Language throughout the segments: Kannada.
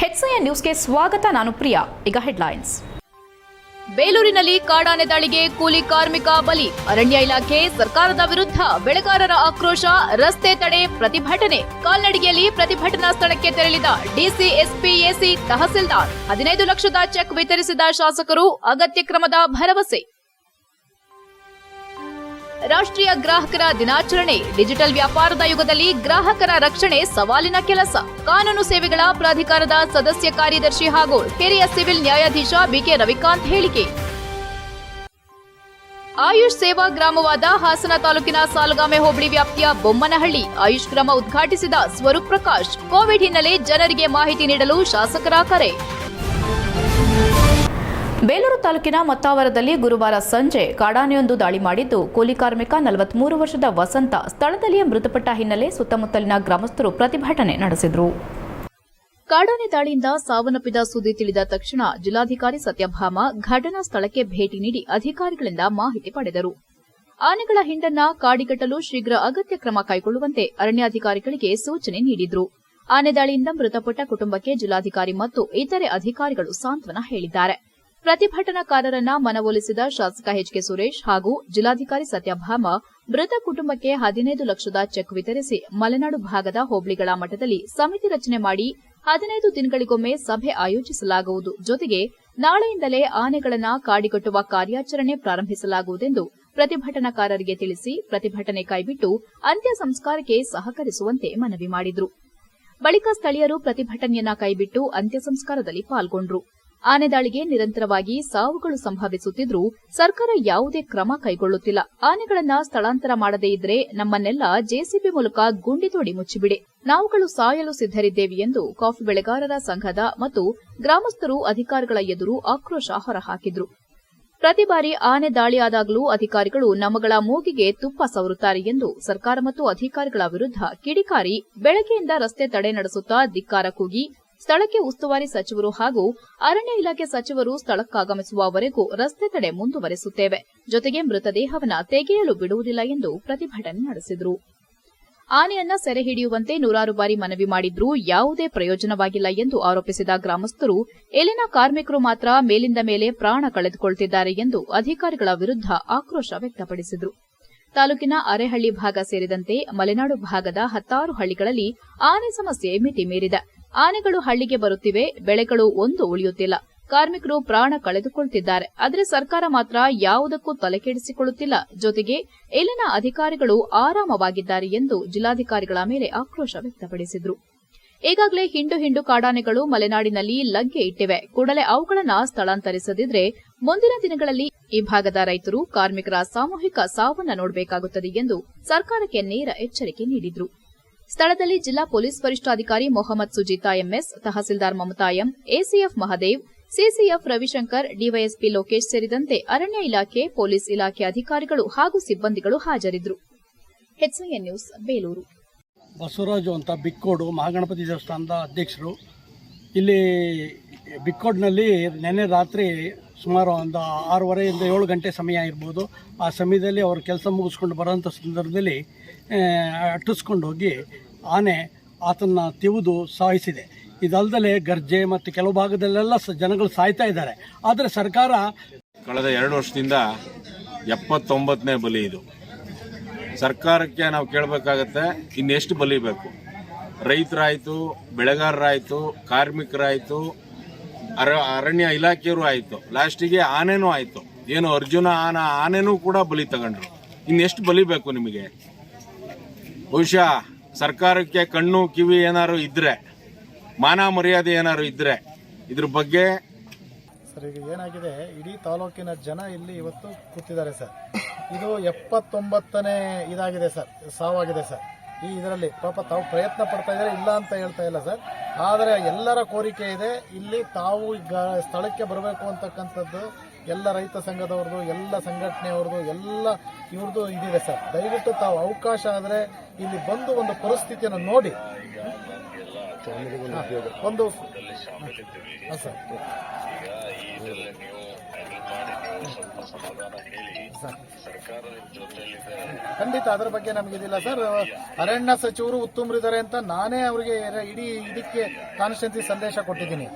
HCN ನ್ಯೂಸ್ಗೆ ಸ್ವಾಗತ. ನಾನು ಪ್ರಿಯಾ. ಈಗ ಹೆಡ್ಲೈನ್ಸ್. ಬೇಲೂರಿನಲ್ಲಿ ಕಾಡಾನೆ ದಾಳಿಗೆ ಕೂಲಿ ಕಾರ್ಮಿಕ ಬಲಿ. ಅರಣ್ಯ ಇಲಾಖೆ ಸರ್ಕಾರದ ವಿರುದ್ಧ ಬೆಳೆಗಾರರ ಆಕ್ರೋಶ, ರಸ್ತೆ ತಡೆ, ಪ್ರತಿಭಟನೆ. ಕಾಲ್ನಡಿಗೆಯಲ್ಲಿ ಪ್ರತಿಭಟನಾ ಸ್ಥಳಕ್ಕೆ ತೆರಳಿದ ಡಿಸಿ, ಎಸ್ಪಿ, ಎಸಿ, ತಹಸೀಲ್ದಾರ್. 15 ಲಕ್ಷದ ಚೆಕ್ ವಿತರಿಸಿದ ಶಾಸಕರು, ಅಗತ್ಯ ಕ್ರಮದ ಭರವಸೆ. ರಾಷ್ಟ್ರೀಯ ಗ್ರಾಹಕರ ದಿನಾಚರಣೆ. ಡಿಜಿಟಲ್ ವ್ಯಾಪಾರದ ಯುಗದಲ್ಲಿ ಗ್ರಾಹಕರ ರಕ್ಷಣೆ ಸವಾಲಿನ ಕೆಲಸ. ಕಾನೂನು ಸೇವೆಗಳ ಪ್ರಾಧಿಕಾರದ ಸದಸ್ಯ ಕಾರ್ಯದರ್ಶಿ ಹಾಗೂ ಹಿರಿಯ ಸಿವಿಲ್ ನ್ಯಾಯಾಧೀಶ ಬಿಕೆ ರವಿಕಾಂತ್ ಹೇಳಿಕೆ. ಆಯುಷ್ ಸೇವಾ ಗ್ರಾಮವಾದ ಹಾಸನ ತಾಲೂಕಿನ ಸಾಲಗಾಮೆ ಹೋಬಳಿ ವ್ಯಾಪ್ತಿಯ ಬೊಮ್ಮನಹಳ್ಳಿ ಆಯುಷ್ ಗ್ರಾಮ ಉದ್ಘಾಟಿಸಿದ ಸ್ವರೂಪ್ ಪ್ರಕಾಶ್. ಕೋವಿಡ್ ಹಿನ್ನೆಲೆ ಜನರಿಗೆ ಮಾಹಿತಿ ನೀಡಲು ಶಾಸಕರ ಕರೆ. ಬೇಲೂರು ತಾಲೂಕಿನ ಮತ್ತಾವರದಲ್ಲಿ ಗುರುವಾರ ಸಂಜೆ ಕಾಡಾನೆಯೊಂದು ದಾಳಿ ಮಾಡಿದ್ದು, ಕೂಲಿ ಕಾರ್ಮಿಕ 43 ವರ್ಷದ ವಸಂತ ಸ್ಥಳದಲ್ಲಿಯೇ ಮೃತಪಟ್ಟ ಹಿನ್ನೆಲೆ ಸುತ್ತಮುತ್ತಲಿನ ಗ್ರಾಮಸ್ಥರು ಪ್ರತಿಭಟನೆ ನಡೆಸಿದರು. ಕಾಡಾನೆ ದಾಳಿಯಿಂದ ಸಾವನ್ನಪ್ಪಿದ ಸುದ್ದಿ ತಿಳಿದ ತಕ್ಷಣ ಜಿಲ್ಲಾಧಿಕಾರಿ ಸತ್ಯಭಾಮ ಘಟನಾ ಸ್ಥಳಕ್ಕೆ ಭೇಟಿ ನೀಡಿ ಅಧಿಕಾರಿಗಳಿಂದ ಮಾಹಿತಿ ಪಡೆದರು. ಆನೆಗಳ ಹಿಂಡನ್ನ ಕಾಡಿಗಟ್ಟಲು ಶೀಘ್ರ ಅಗತ್ಯ ಕ್ರಮ ಕೈಗೊಳ್ಳುವಂತೆ ಅರಣ್ಯಾಧಿಕಾರಿಗಳಿಗೆ ಸೂಚನೆ ನೀಡಿದ್ರು. ಆನೆ ದಾಳಿಯಿಂದ ಮೃತಪಟ್ಟ ಕುಟುಂಬಕ್ಕೆ ಜಿಲ್ಲಾಧಿಕಾರಿ ಮತ್ತು ಇತರೆ ಅಧಿಕಾರಿಗಳು ಸಾಂತ್ವನ ಹೇಳಿದ್ದಾರೆ. ಪ್ರತಿಭಟನಾಕಾರರನ್ನ ಮನವೊಲಿಸಿದ ಶಾಸಕ ಎಚ್ಕೆ ಸುರೇಶ್ ಹಾಗೂ ಜಿಲ್ಲಾಧಿಕಾರಿ ಸತ್ಯಭಾಮ ಮೃತ ಕುಟುಂಬಕ್ಕೆ 15 ಲಕ್ಷದ ಚೆಕ್ ವಿತರಿಸಿ ಮಲೆನಾಡು ಭಾಗದ ಹೋಬಳಿಗಳ ಮಟ್ಟದಲ್ಲಿ ಸಮಿತಿ ರಚನೆ ಮಾಡಿ 15 ದಿನಗಳಿಗೊಮ್ಮೆ ಸಭೆ ಆಯೋಜಿಸಲಾಗುವುದು. ಜೊತೆಗೆ ನಾಳೆಯಿಂದಲೇ ಆನೆಗಳನ್ನು ಕಾಡಿಗಟ್ಟುವ ಕಾರ್ಯಾಚರಣೆ ಪ್ರಾರಂಭಿಸಲಾಗುವುದೆಂದು ಪ್ರತಿಭಟನಾಕಾರರಿಗೆ ತಿಳಿಸಿ ಪ್ರತಿಭಟನೆ ಕೈಬಿಟ್ಟು ಅಂತ್ಯ ಸಂಸ್ಕಾರಕ್ಕೆ ಸಹಕರಿಸುವಂತೆ ಮನವಿ ಮಾಡಿದರು. ಬಳಿಕ ಸ್ಥಳೀಯರು ಪ್ರತಿಭಟನೆಯನ್ನ ಕೈಬಿಟ್ಟು ಅಂತ್ಯ ಸಂಸ್ಕಾರದಲ್ಲಿ ಪಾಲ್ಗೊಂಡರು. ಆನೆ ದಾಳಿಗೆ ನಿರಂತರವಾಗಿ ಸಾವುಗಳು ಸಂಭವಿಸುತ್ತಿದ್ರೂ ಸರ್ಕಾರ ಯಾವುದೇ ಕ್ರಮ ಕೈಗೊಳ್ಳುತ್ತಿಲ್ಲ. ಆನೆಗಳನ್ನ ಸ್ಥಳಾಂತರ ಮಾಡದೇ ಇದ್ರೆ ನಮ್ಮನ್ನೆಲ್ಲ ಜೆಸಿಬಿ ಮೂಲಕ ಗುಂಡಿ ತೋಡಿ ಮುಚ್ಚಿಬಿಡಿ, ನಾವುಗಳು ಸಾಯಲು ಸಿದ್ದರಿದ್ದೇವೆ ಎಂದು ಕಾಫಿ ಬೆಳೆಗಾರರ ಸಂಘದ ಮತ್ತು ಗ್ರಾಮಸ್ಥರು ಅಧಿಕಾರಿಗಳ ಎದುರು ಆಕ್ರೋಶ ಹೊರಹಾಕಿದ್ರು. ಪ್ರತಿ ಬಾರಿ ಆನೆ ದಾಳಿಯಾದಾಗಲೂ ಅಧಿಕಾರಿಗಳು ನಮ್ಮಗಳ ಮೂಗಿಗೆ ತುಪ್ಪ ಸವರುತ್ತಾರೆ ಎಂದು ಸರ್ಕಾರ ಮತ್ತು ಅಧಿಕಾರಿಗಳ ವಿರುದ್ಧ ಕಿಡಿಕಾರಿ ಬೆಳಗ್ಗೆಯಿಂದ ರಸ್ತೆ ತಡೆ ನಡೆಸುತ್ತಾ ಧಿಕ್ಕಾರ ಕೂಗಿ ಸ್ಥಳಕ್ಕೆ ಉಸ್ತುವಾರಿ ಸಚಿವರು ಹಾಗೂ ಅರಣ್ಯ ಇಲಾಖೆ ಸಚಿವರು ಸ್ಥಳಕ್ಕಾಗಮಿಸುವವರೆಗೂ ರಸ್ತೆ ತಡೆ ಮುಂದುವರೆಸುತ್ತೇವೆ, ಜೊತೆಗೆ ಮೃತದೇಹವನ್ನು ತೆಗೆಯಲು ಬಿಡುವುದಿಲ್ಲ ಎಂದು ಪ್ರತಿಭಟನೆ ನಡೆಸಿದರು. ಆನೆಯನ್ನ ಸೆರೆ ಹಿಡಿಯುವಂತೆ ನೂರಾರು ಬಾರಿ ಮನವಿ ಮಾಡಿದ್ರೂ ಯಾವುದೇ ಪ್ರಯೋಜನವಾಗಿಲ್ಲ ಎಂದು ಆರೋಪಿಸಿದ ಗ್ರಾಮಸ್ಥರು, ಇಲ್ಲಿನ ಕಾರ್ಮಿಕರು ಮಾತ್ರ ಮೇಲಿಂದ ಮೇಲೆ ಪ್ರಾಣ ಕಳೆದುಕೊಳ್ಳುತ್ತಿದ್ದಾರೆ ಎಂದು ಅಧಿಕಾರಿಗಳ ವಿರುದ್ಧ ಆಕ್ರೋಶ ವ್ಯಕ್ತಪಡಿಸಿದರು. ತಾಲೂಕಿನ ಅರೆಹಳ್ಳಿ ಭಾಗ ಸೇರಿದಂತೆ ಮಲೆನಾಡು ಭಾಗದ 10 ಹಳ್ಳಿಗಳಲ್ಲಿ ಆನೆ ಸಮಸ್ಯೆ ಮಿತಿ ಮೀರಿದೆ. ಆನೆಗಳು ಹಳ್ಳಿಗೆ ಬರುತ್ತಿವೆ, ಬೆಳೆಗಳು ಒಂದು ಉಳಿಯುತ್ತಿಲ್ಲ, ಕಾರ್ಮಿಕರು ಪ್ರಾಣ ಕಳೆದುಕೊಳ್ಳುತ್ತಿದ್ದಾರೆ. ಆದರೆ ಸರ್ಕಾರ ಮಾತ್ರ ಯಾವುದಕ್ಕೂ ತಲೆಕೆಡಿಸಿಕೊಳ್ಳುತ್ತಿಲ್ಲ. ಜೊತೆಗೆ ಇಲ್ಲಿನ ಅಧಿಕಾರಿಗಳು ಆರಾಮವಾಗಿದ್ದಾರೆ ಎಂದು ಜಿಲ್ಲಾಧಿಕಾರಿಗಳ ಮೇಲೆ ಆಕ್ರೋಶ ವ್ಯಕ್ತಪಡಿಸಿದರು. ಈಗಾಗಲೇ ಹಿಂಡು ಕಾಡಾನೆಗಳು ಮಲೆನಾಡಿನಲ್ಲಿ ಲಗ್ಗೆ ಇಟ್ಟಿವೆ. ಕೂಡಲೇ ಅವುಗಳನ್ನು ಸ್ಥಳಾಂತರಿಸದಿದ್ರೆ ಮುಂದಿನ ದಿನಗಳಲ್ಲಿ ಈ ಭಾಗದ ರೈತರು, ಕಾರ್ಮಿಕರ ಸಾಮೂಹಿಕ ಸಾವನ್ನ ನೋಡಬೇಕಾಗುತ್ತದೆ ಎಂದು ಸರ್ಕಾರಕ್ಕೆ ನೇರ ಎಚ್ಚರಿಕೆ ನೀಡಿದರು. ಸ್ಥಳದಲ್ಲಿ ಜಿಲ್ಲಾ ಪೊಲೀಸ್ ವರಿಷ್ಠಾಧಿಕಾರಿ Mohammed Sujitha MS, tahsildar Mamata M, ACF Mahadev, CCF Ravishankar, DYSP Lokesh ಸೇರಿದಂತೆ ಅರಣ್ಯ ಇಲಾಖೆ, ಪೊಲೀಸ್ ಇಲಾಖೆ ಅಧಿಕಾರಿಗಳು ಹಾಗೂ ಸಿಬ್ಬಂದಿಗಳು ಹಾಜರಿದ್ದರು. HCN news, Belur. ಬಸವರಾಜು ಅಂತ ಬಿಕ್ಕೋಡು ಮಹಾಗಣಪತಿ ದೇವಸ್ಥಾನದ ಅಧ್ಯಕ್ಷರು. ಇಲ್ಲಿ ಬಿಕ್ಕೋಡ್ನಲ್ಲಿ ನೆನ್ನೆ ರಾತ್ರಿ ಸುಮಾರು ಒಂದು 6:30 7 ಗಂಟೆ ಸಮಯ ಇರ್ಬೋದು. ಆ ಸಮಯದಲ್ಲಿ ಅವರು ಕೆಲಸ ಮುಗಿಸ್ಕೊಂಡು ಬರೋಂಥ ಸಂದರ್ಭದಲ್ಲಿ ಅಟ್ಟಿಸ್ಕೊಂಡು ಹೋಗಿ ಆನೆ ಆತನ್ನು ತಿವಿದು ಸಾಯಿಸಿದೆ. ಇದಲ್ಲದೆ ಗರ್ಜೆ ಮತ್ತು ಕೆಲವು ಭಾಗದಲ್ಲೆಲ್ಲ ಜನಗಳು ಸಾಯ್ತಾ ಇದ್ದಾರೆ. ಆದರೆ ಸರ್ಕಾರ ಕಳೆದ 2 ವರ್ಷದಿಂದ 79ನೇ ಬಲಿ ಇದು. ಸರ್ಕಾರಕ್ಕೆ ನಾವು ಕೇಳಬೇಕಾಗತ್ತೆ, ಇನ್ನೆಷ್ಟು ಬಲಿ ಬೇಕು? ರೈತರಾಯಿತು, ಬೆಳೆಗಾರರಾಯಿತು, ಕಾರ್ಮಿಕರಾಯಿತು, ಅರಣ್ಯ ಇಲಾಖೆಯವರು ಆಯಿತು, ಲಾಸ್ಟಿಗೆ ಆನೆನೂ ಆಯಿತು. ಏನು ಅರ್ಜುನ ಆನೆನೂ ಕೂಡ ಬಲಿ ತಗೊಂಡ್ರು. ಇನ್ನೆಷ್ಟು ಬಲಿ ಬೇಕು ನಿಮಗೆ? ಬಹುಶಃ ಸರ್ಕಾರಕ್ಕೆ ಕಣ್ಣು ಕಿವಿ ಏನಾರು ಇದ್ರೆ, ಮಾನ ಮರ್ಯಾದೆ ಏನಾರು ಇದ್ರೆ ಇದ್ರ ಬಗ್ಗೆ ಸರ್, ಈಗ ಏನಾಗಿದೆ, ಇಡೀ ತಾಲೂಕಿನ ಜನ ಇಲ್ಲಿ ಇವತ್ತು ಕೂತಿದ್ದಾರೆ ಸರ್. ಇದು 79ನೇ ಇದಾಗಿದೆ ಸರ್, ಸಾವಾಗಿದೆ ಸರ್. ಇದರಲ್ಲಿ ಪಾಪ ತಾವು ಪ್ರಯತ್ನ ಪಡ್ತಾ ಇದ್ದಾರೆ, ಇಲ್ಲ ಅಂತ ಹೇಳ್ತಾ ಇಲ್ಲ ಸರ್. ಆದರೆ ಎಲ್ಲರ ಕೋರಿಕೆ ಇದೆ, ಇಲ್ಲಿ ತಾವು ಈಗ ಸ್ಥಳಕ್ಕೆ ಬರಬೇಕು ಅಂತಕ್ಕಂಥದ್ದು ಎಲ್ಲ ರೈತ ಸಂಘದವ್ರದ್ದು, ಎಲ್ಲ ಸಂಘಟನೆಯವ್ರದ್ದು, ಎಲ್ಲ ಇವ್ರದ್ದು ಇದಿದೆ ಸರ್. ದಯವಿಟ್ಟು ತಾವು ಅವಕಾಶ ಆದರೆ ಇಲ್ಲಿ ಬಂದು ಒಂದು ಪರಿಸ್ಥಿತಿಯನ್ನು ನೋಡಿ ಒಂದು ಸರ್ ಖಂಡಿತ ಅದರ ಬಗ್ಗೆ ನಮಗಿದಿಲ್ಲ ಸರ್. ಅರಣ್ಯ ಸಚಿವರು ಉತ್ತಮರಿದ್ದಾರೆ ಅಂತ ನಾನೇ ಅವರಿಗೆ ಇಡೀ ಇದಕ್ಕೆ ಕಾನ್ಸ್ಟಿಟ್ಯೂನ್ಸಿ ಸಂದೇಶ ಕೊಟ್ಟಿದ್ದೀನಿ.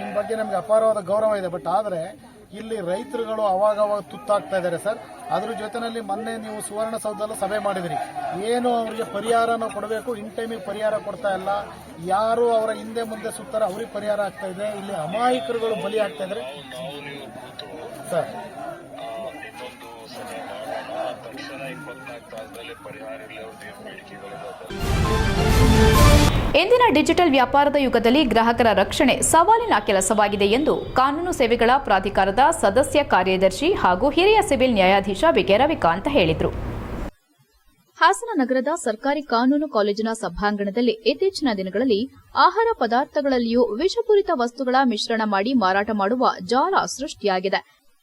ನಿಮ್ಮ ಬಗ್ಗೆ ನಮಗೆ ಅಪಾರವಾದ ಗೌರವ ಇದೆ. ಬಟ್ ಆದರೆ ಇಲ್ಲಿ ರೈತರುಗಳು ಅವಾಗವಾಗ ತುತ್ತಾಗ್ತಾ ಇದ್ದಾರೆ ಸರ್. ಅದ್ರ ಜೊತೆನಲ್ಲಿ ಮೊನ್ನೆ ನೀವು ಸುವರ್ಣಸೌಧದಲ್ಲೂ ಸಭೆ ಮಾಡಿದಿರಿ. ಏನು ಅವರಿಗೆ ಪರಿಹಾರನ ಕೊಡಬೇಕು, ಇನ್ ಟೈಮಿಗೆ ಪರಿಹಾರ ಕೊಡ್ತಾ ಇಲ್ಲ. ಯಾರು ಅವರ ಹಿಂದೆ ಮುಂದೆ ಸುತ್ತಾರೆ ಅವ್ರಿಗೆ ಪರಿಹಾರ ಆಗ್ತಾ ಇದೆ. ಇಲ್ಲಿ ಅಮಾಯಕರುಗಳು ಬಲಿ ಆಗ್ತಾ ಇದ್ದಾರೆ ಸರ್. ಇಂದಿನ ಡಿಜಿಟಲ್ ವ್ಯಾಪಾರದ ಯುಗದಲ್ಲಿ ಗ್ರಾಹಕರ ರಕ್ಷಣೆ ಸವಾಲಿನ ಕೆಲಸವಾಗಿದೆ ಎಂದು ಕಾನೂನು ಸೇವೆಗಳ ಪ್ರಾಧಿಕಾರದ ಸದಸ್ಯ ಕಾರ್ಯದರ್ಶಿ ಹಾಗೂ ಹಿರಿಯ ಸಿವಿಲ್ ನ್ಯಾಯಾಧೀಶ ಬಿಕೆ ರವಿಕಾಂತ್ ಹೇಳಿದರು. ಹಾಸನ ನಗರದ ಸರ್ಕಾರಿ ಕಾನೂನು ಕಾಲೇಜಿನ ಸಭಾಂಗಣದಲ್ಲಿ ಇತ್ತೀಚಿನ ದಿನಗಳಲ್ಲಿ ಆಹಾರ ಪದಾರ್ಥಗಳಲ್ಲಿಯೂ ವಿಷಪೂರಿತ ವಸ್ತುಗಳ ಮಿಶ್ರಣ ಮಾಡಿ ಮಾರಾಟ ಮಾಡುವ ಜಾಲ ಸೃಷ್ಟಿಯಾಗಿದೆ.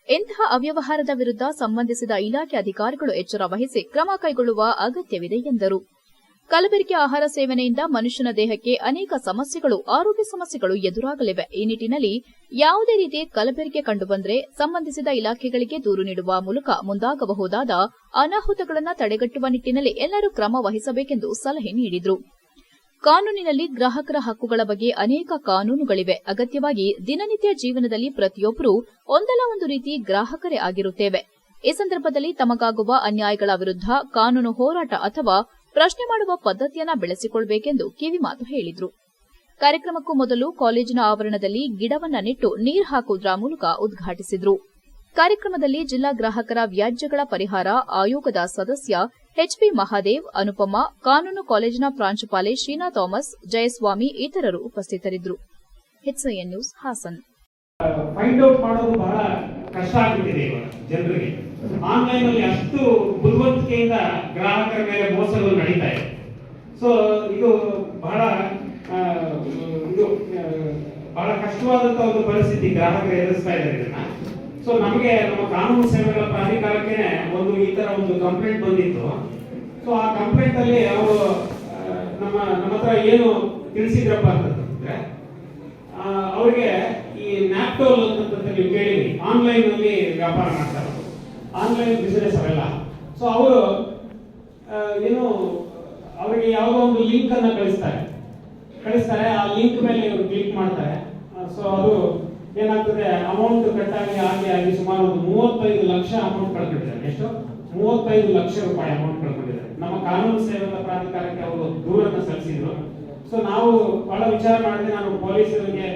ಇಂತಹ ಅವ್ಯವಹಾರದ ವಿರುದ್ಧ ಸಂಬಂಧಿಸಿದ ಇಲಾಖೆ ಅಧಿಕಾರಿಗಳು ಎಚ್ಚರ ವಹಿಸಿ ಕ್ರಮ ಕೈಗೊಳ್ಳುವ ಅಗತ್ಯವಿದೆ ಎಂದರು. ಕಲಬೆರಕೆ ಆಹಾರ ಸೇವನೆಯಿಂದ ಮನುಷ್ಯನ ದೇಹಕ್ಕೆ ಅನೇಕ ಸಮಸ್ಯೆಗಳು, ಆರೋಗ್ಯ ಸಮಸ್ಯೆಗಳು ಎದುರಾಗಲಿವೆ. ಈ ನಿಟ್ಟಿನಲ್ಲಿ ಯಾವುದೇ ರೀತಿ ಕಲಬೆರಕೆ ಕಂಡುಬಂದರೆ ಸಂಬಂಧಿಸಿದ ಇಲಾಖೆಗಳಿಗೆ ದೂರು ನೀಡುವ ಮೂಲಕ ಮುಂದಾಗಬಹುದಾದ ಅನಾಹುತಗಳನ್ನು ತಡೆಗಟ್ಟುವ ನಿಟ್ಟಿನಲ್ಲಿ ಎಲ್ಲರೂ ಕ್ರಮ ವಹಿಸಬೇಕೆಂದು ಸಲಹೆ ನೀಡಿದರು. ಕಾನೂನಿನಲ್ಲಿ ಗ್ರಾಹಕರ ಹಕ್ಕುಗಳ ಬಗ್ಗೆ ಅನೇಕ ಕಾನೂನುಗಳಿವೆ. ಅಗತ್ಯವಾಗಿ ದಿನನಿತ್ಯ ಜೀವನದಲ್ಲಿ ಪ್ರತಿಯೊಬ್ಬರೂ ಒಂದಲ್ಲ ಒಂದು ರೀತಿ ಗ್ರಾಹಕರೇ ಆಗಿರುತ್ತೇವೆ. ಈ ಸಂದರ್ಭದಲ್ಲಿ ತಮಗಾಗುವ ಅನ್ಯಾಯಗಳ ವಿರುದ್ಧ ಕಾನೂನು ಹೋರಾಟ ಅಥವಾ ಪ್ರಶ್ನೆ ಮಾಡುವ ಪದ್ಧತಿಯನ್ನ ಬೆಳೆಸಿಕೊಳ್ಳಬೇಕೆಂದು ಕಿವಿಮಾತು ಹೇಳಿದರು. ಕಾರ್ಯಕ್ರಮಕ್ಕೂ ಮೊದಲು ಕಾಲೇಜಿನ ಆವರಣದಲ್ಲಿ ಗಿಡವನ್ನ ನೆಟ್ಟು ನೀರು ಹಾಕುವುದರ ಮೂಲಕ ಉದ್ಘಾಟಿಸಿದರು. ಕಾರ್ಯಕ್ರಮದಲ್ಲಿ ಜಿಲ್ಲಾ ಗ್ರಾಹಕರ ವ್ಯಾಜ್ಯಗಳ ಪರಿಹಾರ ಆಯೋಗದ ಸದಸ್ಯ ಎಚ್ಪಿ ಮಹಾದೇವ್, ಅನುಪಮ, ಕಾನೂನು ಕಾಲೇಜಿನ ಪ್ರಾಂಶುಪಾಲೆ ಶೀನಾ ಥಾಮಸ್, ಜಯಸ್ವಾಮಿ ಇತರರು ಉಪಸ್ಥಿತರಿದ್ದರು. HCN news Hassan. Find out ಮಾಡೋದು ಬಹಳ ಕಷ್ಟ ಆಗ್ಬಿಟ್ಟಿದೆ ಇವಾಗ ಜನರಿಗೆ. ಆನ್ಲೈನ್ ಅಲ್ಲಿ ಅಷ್ಟು ಬುದ್ಧಿವಂತಿಕೆಯಿಂದ ಗ್ರಾಹಕರ ಮೇಲೆ ಮೋಸಗಳು ನಡೀತಾ ಇದೆ. ಸೊ ಇದು ಬಹಳ ಕಷ್ಟವಾದಂತಹ ಒಂದು ಪರಿಸ್ಥಿತಿ ಗ್ರಾಹಕರು ಎದುರಿಸ್ತಾ ಇದ್ದಾರೆ ಇದನ್ನ. ಸೊ ನಮಗೆ ನಮ್ಮ ಕಾನೂನು ಸೇವೆಗಳ ಪ್ರಾಧಿಕಾರಕ್ಕೆ ಈ ತರ ಒಂದು ಕಂಪ್ಲೇಂಟ್ ಬಂದಿತ್ತು. ಸೊ ಆ ಕಂಪ್ಲೇಂಟ್ ಅಲ್ಲಿ ಅವರು ನಮ್ಮ ಹತ್ರ ಏನು ತಿಳಿಸಿದ್ರಪ್ಪ ಅಂತಂದ್ರೆ, ಅವರಿಗೆ ಈ ನ್ಯಾಪ್ಟೋಲ್ ಅಂತ ನೀವು ಕೇಳಿದ್ರಿ, ಆನ್ಲೈನ್ ಅಲ್ಲಿ ವ್ಯಾಪಾರ ಮಾಡ್ತಾರೆ, ಆನ್ಲೈನ್ ಬಿಸಿನೆಸ್ ಅವೆಲ್ಲ. ಸೊ ಅವರು ಏನು ಅವರಿಗೆ ಯಾವುದೋ ಒಂದು ಲಿಂಕ್ ಅನ್ನ ಕಳಿಸ್ತಾರೆ. ಆ ಲಿಂಕ್ ಮೇಲೆ ಇವರು ಕ್ಲಿಕ್ ಮಾಡ್ತಾರೆ. ಸೊ ಅದು ಏನಾಗ್ತದೆ, ಅಮೌಂಟ್ ಆಗಿ ಸುಮಾರು ಒಂದು 35 ಲಕ್ಷ ಅಮೌಂಟ್ ಕಳ್ಕೊಂಡಿದ್ದಾರೆ. ಎಷ್ಟು? 35 ಲಕ್ಷ ರೂಪಾಯಿ ಅಮೌಂಟ್ ಕಳ್ಕೊಂಡಿದ್ದಾರೆ. ನಮ್ಮ ಕಾನೂನು ಸೇವೆಗಳ ಪ್ರಾಧಿಕಾರಕ್ಕೆ ಅವರು ದೂರನ್ನು ಸಲ್ಲಿಸಿದ್ರು. ಸೊ ನಾವು ಬಹಳ ವಿಚಾರ ಮಾಡಿದ್ರೆ ನಾನು ಪೊಲೀಸರಿಗೆ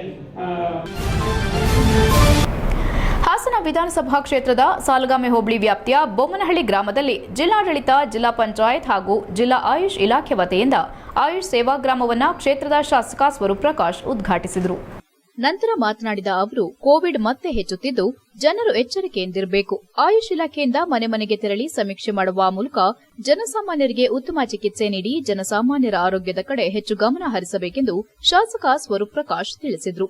ಹಾಸನ ವಿಧಾನಸಭಾ ಕ್ಷೇತ್ರದ ಸಾಲಗಾಮೆ ಹೋಬಳಿ ವ್ಯಾಪ್ತಿಯ ಬೊಮ್ಮನಹಳ್ಳಿ ಗ್ರಾಮದಲ್ಲಿ ಜಿಲ್ಲಾಡಳಿತ, ಜಿಲ್ಲಾ ಪಂಚಾಯತ್ ಹಾಗೂ ಜಿಲ್ಲಾ ಆಯುಷ್ ಇಲಾಖೆ ವತಿಯಿಂದ ಆಯುಷ್ ಸೇವಾ ಗ್ರಾಮವನ್ನು ಕ್ಷೇತ್ರದ ಶಾಸಕ ಸ್ವರೂಪ್ ಪ್ರಕಾಶ್ ಉದ್ಘಾಟಿಸಿದರು. ನಂತರ ಮಾತನಾಡಿದ ಅವರು, ಕೋವಿಡ್ ಮತ್ತೆ ಹೆಚ್ಚುತ್ತಿದ್ದು ಜನರು ಎಚ್ಚರಿಕೆಯಿಂದಿರಬೇಕು. ಆಯುಷ್ ಇಲಾಖೆಯಿಂದ ಮನೆ ಮನೆಗೆ ತೆರಳಿ ಸಮೀಕ್ಷೆ ಮಾಡುವ ಮೂಲಕ ಜನಸಾಮಾನ್ಯರಿಗೆ ಉತ್ತಮ ಚಿಕಿತ್ಸೆ ನೀಡಿ ಜನಸಾಮಾನ್ಯರ ಆರೋಗ್ಯದ ಕಡೆ ಹೆಚ್ಚು ಗಮನ ಹರಿಸಬೇಕೆಂದು ಶಾಸಕ ಸ್ವರೂಪ್ ಪ್ರಕಾಶ್ ತಿಳಿಸಿದರು.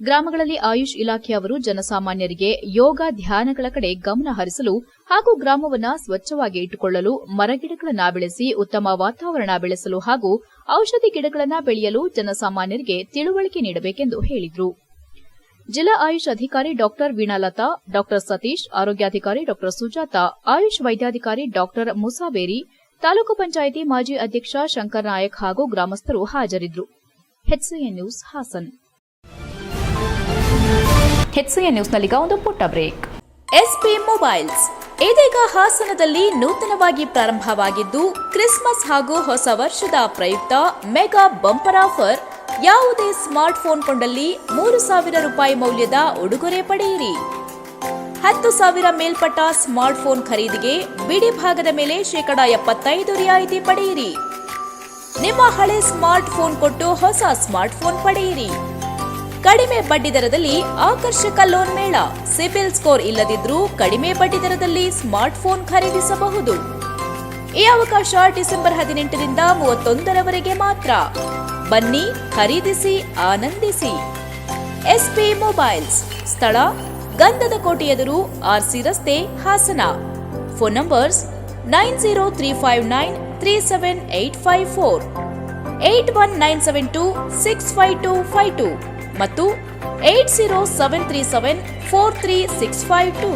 ಗ್ರಾಮಗಳಲ್ಲಿ ಆಯುಷ್ ಇಲಾಖೆಯವರು ಜನಸಾಮಾನ್ಯರಿಗೆ ಯೋಗ, ಧ್ಯಾನಗಳ ಕಡೆ ಗಮನ ಹರಿಸಲು ಹಾಗೂ ಗ್ರಾಮವನ್ನು ಸ್ವಚ್ಛವಾಗಿ ಇಟ್ಟುಕೊಳ್ಳಲು ಮರಗಿಡಗಳನ್ನು ಬೆಳೆಸಿ ಉತ್ತಮ ವಾತಾವರಣ ಬೆಳೆಸಲು ಹಾಗೂ ಔಷಧಿ ಗಿಡಗಳನ್ನು ಬೆಳೆಯಲು ಜನಸಾಮಾನ್ಯರಿಗೆ ತಿಳುವಳಿಕೆ ನೀಡಬೇಕೆಂದು ಹೇಳಿದರು. ಜಿಲ್ಲಾ ಆಯುಷ್ ಅಧಿಕಾರಿ ಡಾ ವೀಣಾಲತಾ, ಡಾ ಸತೀಶ್, ಆರೋಗ್ಯಾಧಿಕಾರಿ ಡಾ ಸುಜಾತ, ಆಯುಷ್ ವೈದ್ಯಾಧಿಕಾರಿ ಡಾ ಮುಸಾಬೇರಿ, ತಾಲೂಕು ಪಂಚಾಯಿತಿ ಮಾಜಿ ಅಧ್ಯಕ್ಷ ಶಂಕರ್ ನಾಯಕ್ ಹಾಗೂ ಗ್ರಾಮಸ್ಥರು ಹಾಜರಿದ್ದರು. HCN news Hassan. HCN ನ್ಯೂಸ್ನಲ್ಲೀಗ ಒಂದು ಪುಟ್ಟ ಬ್ರೇಕ್. ಎಸ್ಪಿ ಮೊಬೈಲ್ಸ್ ಇದೀಗ ಹಾಸನದಲ್ಲಿ ನೂತನವಾಗಿ ಪ್ರಾರಂಭವಾಗಿದ್ದು, ಕ್ರಿಸ್ಮಸ್ ಹಾಗೂ ಹೊಸ ವರ್ಷದ ಪ್ರಯುಕ್ತ ಮೆಗಾ ಬಂಪರ್ ಆಫರ್. ಯಾವುದೇ ಸ್ಮಾರ್ಟ್ ಫೋನ್ ಕೊಂಡಲ್ಲಿ 3,000 ರೂಪಾಯಿ ಮೌಲ್ಯದ ಉಡುಗೊರೆ ಪಡೆಯಿರಿ. 10,000 ಮೇಲ್ಪಟ್ಟ ಸ್ಮಾರ್ಟ್ ಫೋನ್ ಖರೀದಿಗೆ ಬಿಡಿ ಭಾಗದ ಮೇಲೆ ಶೇಕಡಾ 75 ರಿಯಾಯಿತಿ ಪಡೆಯಿರಿ. ನಿಮ್ಮ ಹಳೆ ಸ್ಮಾರ್ಟ್ ಫೋನ್ ಕೊಟ್ಟು ಹೊಸ ಸ್ಮಾರ್ಟ್ ಫೋನ್ ಪಡೆಯಿರಿ. ಕಡಿಮೆ ಬಡ್ಡಿ ದರದಲ್ಲಿ ಆಕರ್ಷಕ ಲೋನ್ ಮೇಳ. ಸಿಬಿಲ್ ಸ್ಕೋರ್ ಇಲ್ಲದಿದ್ರೂ ಕಡಿಮೆ ಬಡ್ಡಿ ದರದಲ್ಲಿ ಸ್ಮಾರ್ಟ್ ಫೋನ್ ಖರೀದಿಸಬಹುದು. ಈ ಅವಕಾಶ ಡಿಸೆಂಬರ್ 18ರಿಂದ 31ರವರೆಗೆ ಮಾತ್ರ. ಬನ್ನಿ, ಖರೀದಿಸಿ, ಆನಂದಿಸಿ. ಎಸ್ಪಿ ಮೊಬೈಲ್ಸ್, ಸ್ಥಳ ಗಂಧದ ಕೋಟೆ ಎದುರು, RC ರಸ್ತೆ, ಹಾಸನ. ಫೋನ್ ನಂಬರ್ಸ್ 9035937854, 8197265252 ಮತ್ತು 80737436552.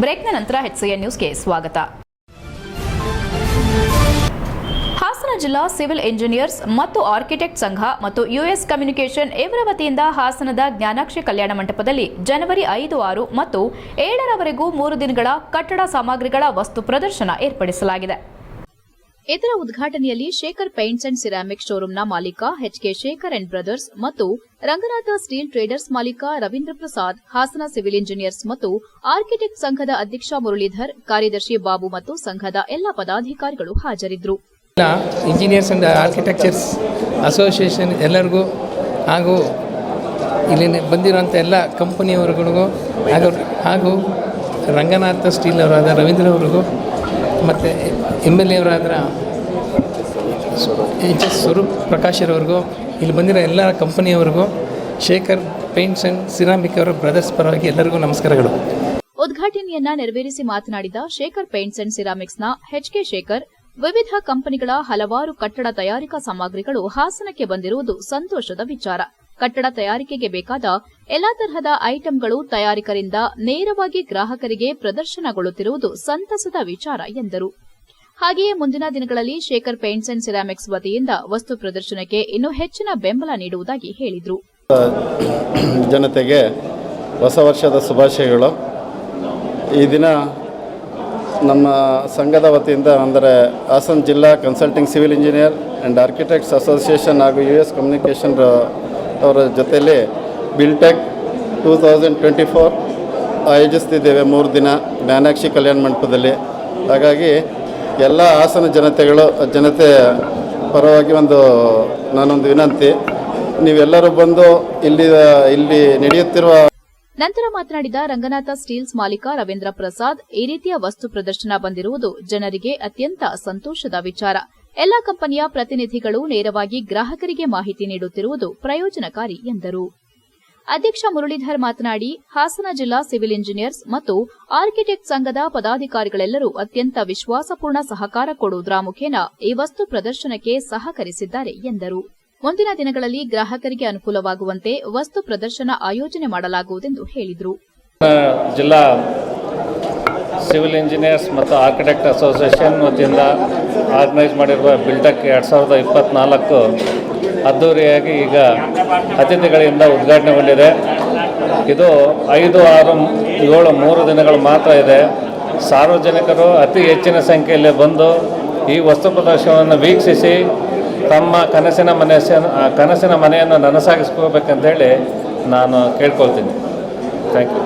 ಬ್ರೇಕ್ನ ನಂತರ HCN ನ್ಯೂಸ್ಗೆ ಸ್ವಾಗತ. ಹಾಸನ ಜಿಲ್ಲಾ ಸಿವಿಲ್ ಇಂಜಿನಿಯರ್ಸ್ ಮತ್ತು ಆರ್ಕಿಟೆಕ್ಟ್ ಸಂಘ ಮತ್ತು ಯುಎಸ್ ಕಮ್ಯುನಿಕೇಷನ್ ಇವರ ವತಿಯಿಂದ ಹಾಸನದ ಜ್ಞಾನಾಕ್ಷಿ ಕಲ್ಯಾಣ ಮಂಟಪದಲ್ಲಿ ಜನವರಿ 5, 6 ಮತ್ತು 7ರವರೆಗೂ 3 ದಿನಗಳ ಕಟ್ಟಡ ಸಾಮಗ್ರಿಗಳ ವಸ್ತು ಪ್ರದರ್ಶನ ಏರ್ಪಡಿಸಲಾಗಿದೆ. ಇದರ ಉದ್ಘಾಟನೆಯಲ್ಲಿ ಶೇಖರ್ ಪೇಂಟ್ಸ್ ಅಂಡ್ ಸಿರಾಮಿಕ್ ಶೋರೂಂನ ಮಾಲೀಕ HK ಶೇಖರ್ ಅಂಡ್ ಬ್ರದರ್ಸ್ ಮತ್ತು ರಂಗನಾಥ ಸ್ಟೀಲ್ ಟ್ರೇಡರ್ಸ್ ಮಾಲೀಕ ರವೀಂದ್ರ ಪ್ರಸಾದ್, ಹಾಸನ ಸಿವಿಲ್ ಇಂಜಿನಿಯರ್ಸ್ ಮತ್ತು ಆರ್ಕಿಟೆಕ್ಟ್ ಸಂಘದ ಅಧ್ಯಕ್ಷ ಮುರಳೀಧರ್, ಕಾರ್ಯದರ್ಶಿ ಬಾಬು ಮತ್ತು ಸಂಘದ ಎಲ್ಲ ಪದಾಧಿಕಾರಿಗಳು ಹಾಜರಿದ್ದರು. ಇಂಜಿನಿಯರ್ಸ್ ಅಂಡ್ ಆರ್ಕಿಟೆಕ್ಚರ್ಸ್ ಅಸೋಸಿಯೇಷನ್ ಎಲ್ಲರಿಗೂ ಹಾಗೂ ಇಲ್ಲಿ ಬಂದಿರುವಂಥ ಎಲ್ಲ ಕಂಪನಿಯವರುಗಳಿಗೂ ಹಾಗೂ ರಂಗನಾಥ ಸ್ಟೀಲ್ ಅವರಾದ ರವೀಂದ್ರ ಅವರಿಗೂ ಮತ್ತು MLA ಅವರಾದ HS ಸ್ವರೂಪ್ ಪ್ರಕಾಶರವ್ರಿಗೂ, ಇಲ್ಲಿ ಬಂದಿರೋ ಎಲ್ಲ ಕಂಪನಿಯವರಿಗೂ, ಶೇಖರ್ ಪೇಂಟ್ಸ್ ಆ್ಯಂಡ್ ಸಿರಾಮಿಕ್ ಅವರ ಬ್ರದರ್ಸ್ ಪರವಾಗಿ ಎಲ್ಲರಿಗೂ ನಮಸ್ಕಾರಗಳು. ಉದ್ಘಾಟನೆಯನ್ನ ನೆರವೇರಿಸಿ ಮಾತನಾಡಿದ ಶೇಖರ್ ಪೇಂಟ್ಸ್ ಅಂಡ್ ಸಿರಾಮಿಕ್ಸ್ನ HK ಶೇಖರ್, ವಿವಿಧ ಕಂಪನಿಗಳ ಹಲವಾರು ಕಟ್ಟಡ ತಯಾರಿಕಾ ಸಾಮಗ್ರಿಗಳು ಹಾಸನಕ್ಕೆ ಬಂದಿರುವುದು ಸಂತೋಷದ ವಿಚಾರ. ಕಟ್ಟಡ ತಯಾರಿಕೆಗೆ ಬೇಕಾದ ಎಲ್ಲಾ ತರಹದ ಐಟಂಗಳು ತಯಾರಕರಿಂದ ನೇರವಾಗಿ ಗ್ರಾಹಕರಿಗೆ ಪ್ರದರ್ಶನಗೊಳ್ಳುತ್ತಿರುವುದು ಸಂತಸದ ವಿಚಾರ ಎಂದರು. ಹಾಗೆಯೇ ಮುಂದಿನ ದಿನಗಳಲ್ಲಿ ಶೇಖರ್ ಪೇಂಟ್ಸ್ ಅಂಡ್ ಸಿರಾಮಿಕ್ಸ್ ವತಿಯಿಂದ ವಸ್ತು ಪ್ರದರ್ಶನಕ್ಕೆ ಇನ್ನೂ ಹೆಚ್ಚಿನ ಬೆಂಬಲ ನೀಡುವುದಾಗಿ ಹೇಳಿದರು. ಜನತೆಗೆ ಹೊಸ ವರ್ಷದ ಶುಭಾಶಯಗಳು. ಈ ದಿನ ನಮ್ಮ ಸಂಘದ ವತಿಯಿಂದ ಅಂದರೆ ಹಾಸನ ಜಿಲ್ಲಾ consulting civil engineer and architects association ಹಾಗೂ US ಕಮ್ಯುನಿಕೇಷನ್ ಅವರ ಜೊತೆಯಲ್ಲಿ ಬಿಲ್ಟೆಕ್ 2024 ಆಯೋಜಿಸ್ತಿದ್ದೇವೆ 3 ದಿನ ಜ್ಞಾನಾಕ್ಷಿ ಕಲ್ಯಾಣ ಮಂಟಪದಲ್ಲಿ. ಹಾಗಾಗಿ ಎಲ್ಲ ಹಾಸನ ಜನತೆ ಪರವಾಗಿ ನಾನೊಂದು ವಿನಂತಿ, ನೀವೆಲ್ಲರೂ ಬಂದು ಇಲ್ಲಿ ನಡೆಯುತ್ತಿರುವ. ನಂತರ ಮಾತನಾಡಿದ ರಂಗನಾಥ ಸ್ಟೀಲ್ಸ್ ಮಾಲೀಕ ರವೀಂದ್ರ ಪ್ರಸಾದ್, ಈ ರೀತಿಯ ವಸ್ತು ಪ್ರದರ್ಶನ ಬಂದಿರುವುದು ಜನರಿಗೆ ಅತ್ಯಂತ ಸಂತೋಷದ ವಿಚಾರ. ಎಲ್ಲ ಕಂಪನಿಯ ಪ್ರತಿನಿಧಿಗಳು ನೇರವಾಗಿ ಗ್ರಾಹಕರಿಗೆ ಮಾಹಿತಿ ನೀಡುತ್ತಿರುವುದು ಪ್ರಯೋಜನಕಾರಿ ಎಂದರು. ಅಧ್ಯಕ್ಷ ಮುರಳೀಧರ್ ಮಾತನಾಡಿ, ಹಾಸನ ಜಿಲ್ಲಾ ಸಿವಿಲ್ ಇಂಜಿನಿಯರ್ಸ್ ಮತ್ತು ಆರ್ಕಿಟೆಕ್ಟ್ ಸಂಘದ ಪದಾಧಿಕಾರಿಗಳೆಲ್ಲರೂ ಅತ್ಯಂತ ವಿಶ್ವಾಸಪೂರ್ಣ ಸಹಕಾರ ಕೊಡುವುದರ ಮುಖೇನ ಈ ವಸ್ತು ಪ್ರದರ್ಶನಕ್ಕೆ ಸಹಕರಿಸಿದ್ದಾರೆ ಎಂದರು. ಮುಂದಿನ ದಿನಗಳಲ್ಲಿ ಗ್ರಾಹಕರಿಗೆ ಅನುಕೂಲವಾಗುವಂತೆ ವಸ್ತು ಪ್ರದರ್ಶನ ಆಯೋಜನೆ ಮಾಡಲಾಗುವುದೆಂದು ಹೇಳಿದರು. ಜಿಲ್ಲಾ ಸಿವಿಲ್ ಇಂಜಿನಿಯರ್ಸ್ ಮತ್ತು ಆರ್ಕಿಟೆಕ್ಟ್ ಅಸೋಸಿಯೇಷನ್ ವತಿಯಿಂದ ಆರ್ಗನೈಸ್ ಮಾಡಿರುವ ಬಿಲ್ಟೆಕ್ 2024 ಅದ್ದೂರಿಯಾಗಿ ಈಗ ಅತಿಥಿಗಳಿಂದ ಉದ್ಘಾಟನೆಗೊಂಡಿದೆ. ಇದು 5, 6, 7 3 ದಿನಗಳು ಮಾತ್ರ ಇದೆ. ಸಾರ್ವಜನಿಕರು ಅತಿ ಹೆಚ್ಚಿನ ಸಂಖ್ಯೆಯಲ್ಲಿ ಬಂದು ಈ ವಸ್ತು ಪ್ರದರ್ಶನವನ್ನು ವೀಕ್ಷಿಸಿ ತಮ್ಮ ಕನಸಿನ ಮನೆಯನ್ನು ನನಸಾಗಿಸ್ಕೋಬೇಕಂತೇಳಿ ನಾನು ಕೇಳ್ಕೊಳ್ತೀನಿ. Thank you.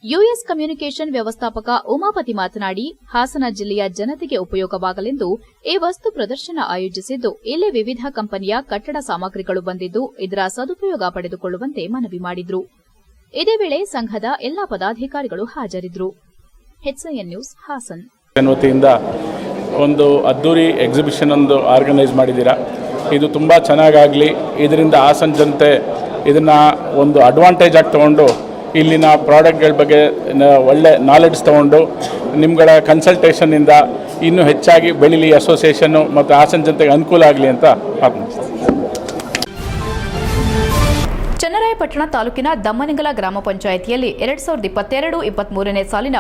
US ಕಮ್ಯುನಿಕೇಷನ್ ವ್ಯವಸ್ಥಾಪಕ ಉಮಾಪತಿ ಮಾತನಾಡಿ, ಹಾಸನ ಜಿಲ್ಲೆಯ ಜನತೆಗೆ ಉಪಯೋಗವಾಗಲೆಂದು ಈ ವಸ್ತು ಪ್ರದರ್ಶನ ಆಯೋಜಿಸಿದ್ದು, ಇಲ್ಲಿ ವಿವಿಧ ಕಂಪನಿಯ ಕಟ್ಟಡ ಸಾಮಗ್ರಿಗಳು ಬಂದಿದ್ದು ಇದರ ಸದುಪಯೋಗ ಪಡೆದುಕೊಳ್ಳುವಂತೆ ಮನವಿ ಮಾಡಿದರು. ಇದೇ ವೇಳೆ ಸಂಘದ ಎಲ್ಲಾ ಪದಾಧಿಕಾರಿಗಳು ಹಾಜರಿದ್ದರು. HCN news Hassan. ವತಿಯಿಂದ ಒಂದು ಅದ್ದೂರಿ ಎಕ್ಸಿಬಿಷನ್ ಆರ್ಗನೈಸ್ ಮಾಡಿದ್ದೀರಾ. ಇದು ತುಂಬ ಚೆನ್ನಾಗಾಗಲಿ. ಇದರಿಂದ ಹಾಸನ ಜನತೆ ಇದನ್ನು ಒಂದು ಅಡ್ವಾಂಟೇಜ್ ಆಗಿ ತೊಗೊಂಡು ಇಲ್ಲಿನ ಪ್ರಾಡಕ್ಟ್ಗಳ ಬಗ್ಗೆ ಒಳ್ಳೆ ನಾಲೆಡ್ಜ್ ತೊಗೊಂಡು ನಿಮ್ಗಳ ಕನ್ಸಲ್ಟೇಷನ್ನಿಂದ ಇನ್ನೂ ಹೆಚ್ಚಾಗಿ ಬೆಳೀಲಿ ಅಸೋಸಿಯೇಷನ್ನು ಮತ್ತು ಹಾಸನ ಜನತೆಗೆ ಅನುಕೂಲ ಆಗಲಿ ಅಂತ ಆತ್ಮಿಸ್ತೀನಿ. ಚನ್ನರಾಯಪಟ್ಟಣ ತಾಲೂಕಿನ ದಮ್ಮನಿಂಗಲ ಗ್ರಾಮ ಪಂಚಾಯಿತಿಯಲ್ಲಿ 2022-23ನೇ ಸಾಲಿನ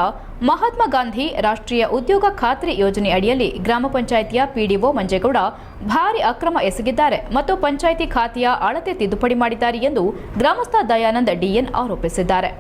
ಮಹಾತ್ಮ ಗಾಂಧಿ ರಾಷ್ಟ್ರೀಯ ಉದ್ಯೋಗ ಖಾತ್ರಿ ಯೋಜನೆ ಅಡಿಯಲ್ಲಿ ಗ್ರಾಮ ಪಂಚಾಯಿತಿಯ PDO ಮಂಜೇಗೌಡ ಭಾರಿ ಅಕ್ರಮ ಎಸಗಿದ್ದಾರೆ ಮತ್ತು ಪಂಚಾಯಿತಿ ಖಾತೆಯ ಅಳತೆ ತಿದ್ದುಪಡಿ ಮಾಡಿದ್ದಾರೆ ಎಂದು ಗ್ರಾಮಸ್ಥ ದಯಾನಂದ DN ಆರೋಪಿಸಿದ್ದಾರೆ.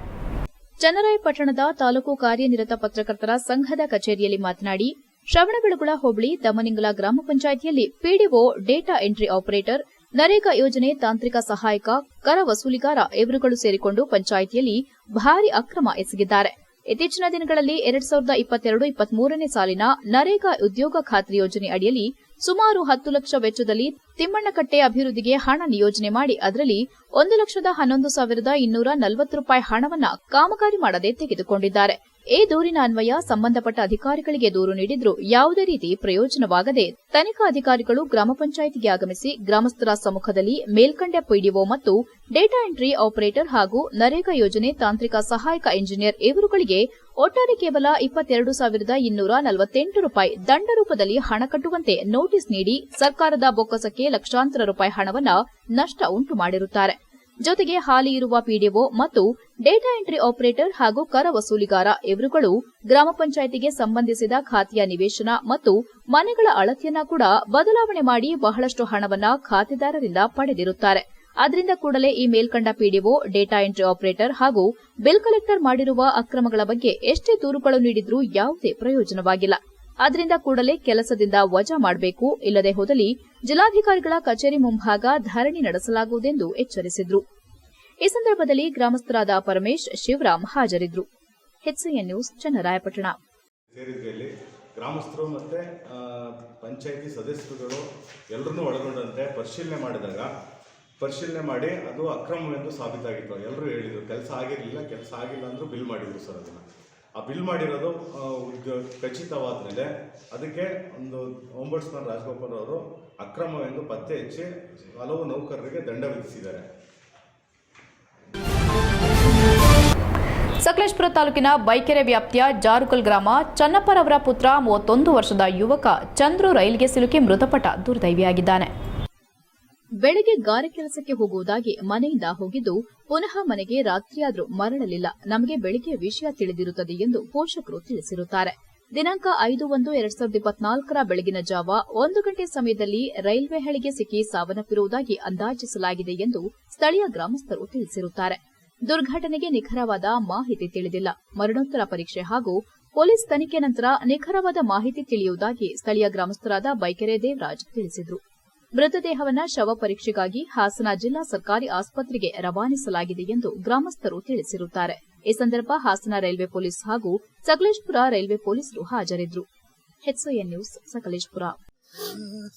ಚನ್ನರಾಯಪಟ್ಟಣದ ತಾಲೂಕು ಕಾರ್ಯನಿರತ ಪತ್ರಕರ್ತರ ಸಂಘದ ಕಚೇರಿಯಲ್ಲಿ ಮಾತನಾಡಿ, ಶ್ರವಣಬೆಳಗೊಳ ಹೋಬಳಿ ದಮ್ಮನಿಂಗಲ ಗ್ರಾಮ ಪಂಚಾಯಿತಿಯಲ್ಲಿ PDO, data entry operator, NREGA ಯೋಜನೆ ತಾಂತ್ರಿಕ ಸಹಾಯಕ, ಕರ ವಸೂಲಿಗಾರ ಇವರುಗಳು ಸೇರಿಕೊಂಡು ಪಂಚಾಯಿತಿಯಲ್ಲಿ ಭಾರಿ ಅಕ್ರಮ ಎಸಗಿದ್ದಾರೆ. ಇತ್ತೀಚಿನ ದಿನಗಳಲ್ಲಿ 2022-23ನೇ ಸಾಲಿನ ನರೇಗಾ ಉದ್ಯೋಗ ಖಾತ್ರಿ ಯೋಜನೆ ಅಡಿಯಲ್ಲಿ ಸುಮಾರು 10 ಲಕ್ಷ ವೆಚ್ಚದಲ್ಲಿ ತಿಮ್ಮಣ್ಣಕಟ್ಟೆ ಅಭಿವೃದ್ಧಿಗೆ ಹಣ ನಿಯೋಜನೆ ಮಾಡಿ ಅದರಲ್ಲಿ 1,11,240 ರೂಪಾಯಿ ಹಣವನ್ನ ಕಾಮಗಾರಿ ಮಾಡದೆ ತೆಗೆದುಕೊಂಡಿದ್ದಾರೆ. ಈ ದೂರಿನ ಅನ್ವಯ ಸಂಬಂಧಪಟ್ಟ ಅಧಿಕಾರಿಗಳಿಗೆ ದೂರು ನೀಡಿದ್ರೂ ಯಾವುದೇ ರೀತಿ ಪ್ರಯೋಜನವಾಗದೆ ತನಿಖಾ ಅಧಿಕಾರಿಗಳು ಗ್ರಾಮ ಪಂಚಾಯಿತಿಗೆ ಆಗಮಿಸಿ ಗ್ರಾಮಸ್ಥರ ಸಮ್ಮುಖದಲ್ಲಿ ಮೇಲ್ಕಂಡ PDO ಮತ್ತು ಡೇಟಾ ಎಂಟ್ರಿ ಆಪರೇಟರ್ ಹಾಗೂ ನರೇಗಾ ಯೋಜನೆ ತಾಂತ್ರಿಕ ಸಹಾಯಕ ಇಂಜಿನಿಯರ್ ಇವರುಗಳಿಗೆ ಒಟ್ಟಾರೆ ಕೇವಲ 22,248 ರೂಪಾಯಿ ದಂಡ ರೂಪದಲ್ಲಿ ಹಣ ಕಟ್ಟುವಂತೆ ನೋಟಿಸ್ ನೀಡಿ ಸರ್ಕಾರದ ಬೊಕ್ಕಸಕ್ಕೆ ಲಕ್ಷಾಂತರ ರೂಪಾಯಿ ಹಣವನ್ನ ನಷ್ಟ ಉಂಟು ಮಾಡಿರುತ್ತಾರೆ. ಜೊತೆಗೆ ಹಾಲಿ ಇರುವ ಪಿಡಿಒ ಮತ್ತು ಡೇಟಾ ಎಂಟ್ರಿ ಆಪರೇಟರ್ ಹಾಗೂ ಕರ ವಸೂಲಿಗಾರ ಇವರುಗಳು ಗ್ರಾಮ ಪಂಚಾಯಿತಿಗೆ ಸಂಬಂಧಿಸಿದ ಖಾತೆಯ ನಿವೇಶನ ಮತ್ತು ಮನೆಗಳ ಅಳತೆಯನ್ನ ಕೂಡ ಬದಲಾವಣೆ ಮಾಡಿ ಬಹಳಷ್ಟು ಹಣವನ್ನ ಖಾತೆದಾರರಿಂದ ಪಡೆದಿರುತ್ತಾರೆ. ಆದ್ದರಿಂದ ಕೂಡಲೇ ಈ ಮೇಲ್ಕಂಡ ಪಿಡಿಒ, ಡೇಟಾ ಎಂಟ್ರಿ ಆಪರೇಟರ್ ಹಾಗೂ ಬಿಲ್ ಕಲೆಕ್ಟರ್ ಮಾಡಿರುವ ಅಕ್ರಮಗಳ ಬಗ್ಗೆ ಎಷ್ಟೇ ದೂರುಗಳು ನೀಡಿದ್ರೂ ಯಾವುದೇ ಪ್ರಯೋಜನವಾಗಿಲ್ಲ. ಆದ್ದರಿಂದ ಕೂಡಲೇ ಕೆಲಸದಿಂದ ವಜಾ ಮಾಡಬೇಕು, ಇಲ್ಲದೆ ಹೋದಲ್ಲಿ ಜಿಲ್ಲಾಧಿಕಾರಿಗಳ ಕಚೇರಿ ಮುಂಭಾಗ ಧರಣಿ ನಡೆಸಲಾಗುವುದೆಂದು ಎಚ್ಚರಿಸಿದ್ರು. ಈ ಸಂದರ್ಭದಲ್ಲಿ ಗ್ರಾಮಸ್ಥರಾದ ಪರಮೇಶ್, ಶಿವರಾಮ್ ಹಾಜರಿದ್ದರು. HCN news, Channarayapatna. ಸೇರಿದ್ರಲ್ಲಿ ಗ್ರಾಮಸ್ಥರು ಮತ್ತು ಪಂಚಾಯಿತಿ ಸದಸ್ಯರುಗಳು ಎಲ್ಲರನ್ನೂ ಒಳಗೊಂಡಂತೆ ಪರಿಶೀಲನೆ ಮಾಡಿ ಅದು ಅಕ್ರಮವೆಂದು ಸಾಬೀತಾಗಿತ್ತು. ಎಲ್ಲರೂ ಹೇಳಿದರು ಕೆಲಸ ಆಗಿಲ್ಲ ಅಂದರೂ ಬಿಲ್ ಮಾಡಿದ್ರು ಸರ್. ಅದನ್ನು ಆ ಬಿಲ್ ಮಾಡಿರೋದು ಖಚಿತವಾದ ಮೇಲೆ ಅದಕ್ಕೆ ಒಂದು ಓಂಬಡ್ಸ್ಮನ್ ರಾಜಗೋಪಾಲ್ ಅವರು ಅಕ್ರಮವೆಂದು ಪತ್ತೆ ಹಚ್ಚಿ ಹಲವು ನೌಕರರಿಗೆ ದಂಡ ವಿಧಿಸಿದ್ದಾರೆ. ಸಕಲೇಶಪುರ ತಾಲೂಕಿನ ಬೈಕೆರೆ ವ್ಯಾಪ್ತಿಯ ಜಾರುಕಲ್ ಗ್ರಾಮ ಚನ್ನಪ್ಪರವರ ಪುತ್ರ 31 ವರ್ಷದ ಯುವಕ ಚಂದ್ರು ರೈಲ್ಗೆ ಸಿಲುಕಿ ಮೃತಪಟ್ಟ ದುರ್ದೈವಿಯಾಗಿದ್ದಾನೆ. ಬೆಳಗ್ಗೆ ಗಾರೆ ಕೆಲಸಕ್ಕೆ ಹೋಗುವುದಾಗಿ ಮನೆಯಿಂದ ಹೋಗಿದ್ದು ಪುನಃ ಮನೆಗೆ ರಾತ್ರಿಯಾದ್ರೂ ಮರಳಲಿಲ್ಲ. ನಮಗೆ ಬೆಳಗ್ಗೆ ವಿಷಯ ತಿಳಿದಿರುತ್ತದೆ ಎಂದು ಪೋಷಕರು ತಿಳಿಸಿರುತ್ತಾರೆ. ದಿನಾಂಕ 5/1/2024 ಬೆಳಗಿನ ಜಾವ 1 ಗಂಟೆ ಸಮಯದಲ್ಲಿ ರೈಲ್ವೆ ಹಳಿಗೆ ಸಿಕ್ಕಿ ಸಾವನ್ನಪ್ಪಿರುವುದಾಗಿ ಅಂದಾಜಿಸಲಾಗಿದೆ ಎಂದು ಸ್ಥಳೀಯ ಗ್ರಾಮಸ್ಥರು ತಿಳಿಸಿರುತ್ತಾರೆ. ದುರ್ಘಟನೆಗೆ ನಿಖರವಾದ ಮಾಹಿತಿ ತಿಳಿದಿಲ್ಲ. ಮರಣೋತ್ತರ ಪರೀಕ್ಷೆ ಹಾಗೂ ಪೊಲೀಸ್ ತನಿಖೆ ನಂತರ ನಿಖರವಾದ ಮಾಹಿತಿ ತಿಳಿಯುವುದಾಗಿ ಸ್ಥಳೀಯ ಗ್ರಾಮಸ್ಥರಾದ ಬೈಕೆರೆ ದೇವರಾಜ್ ತಿಳಿಸಿದರು. ಮೃತದೇಹವನ್ನು ಶವ ಪರೀಕ್ಷೆಗಾಗಿ ಹಾಸನ ಜಿಲ್ಲಾ ಸರ್ಕಾರಿ ಆಸ್ಪತ್ರೆಗೆ ರವಾನಿಸಲಾಗಿದೆ ಎಂದು ಗ್ರಾಮಸ್ಥರು ತಿಳಿಸಿರುತ್ತಾರೆ. ಈ ಸಂದರ್ಭ ಹಾಸನ ರೈಲ್ವೆ ಪೊಲೀಸ್ ಹಾಗೂ ಸಕಲೇಶಪುರ ರೈಲ್ವೆ ಪೊಲೀಸರು ಹಾಜರಿದ್ದರು. HCN news, Sakleshpur.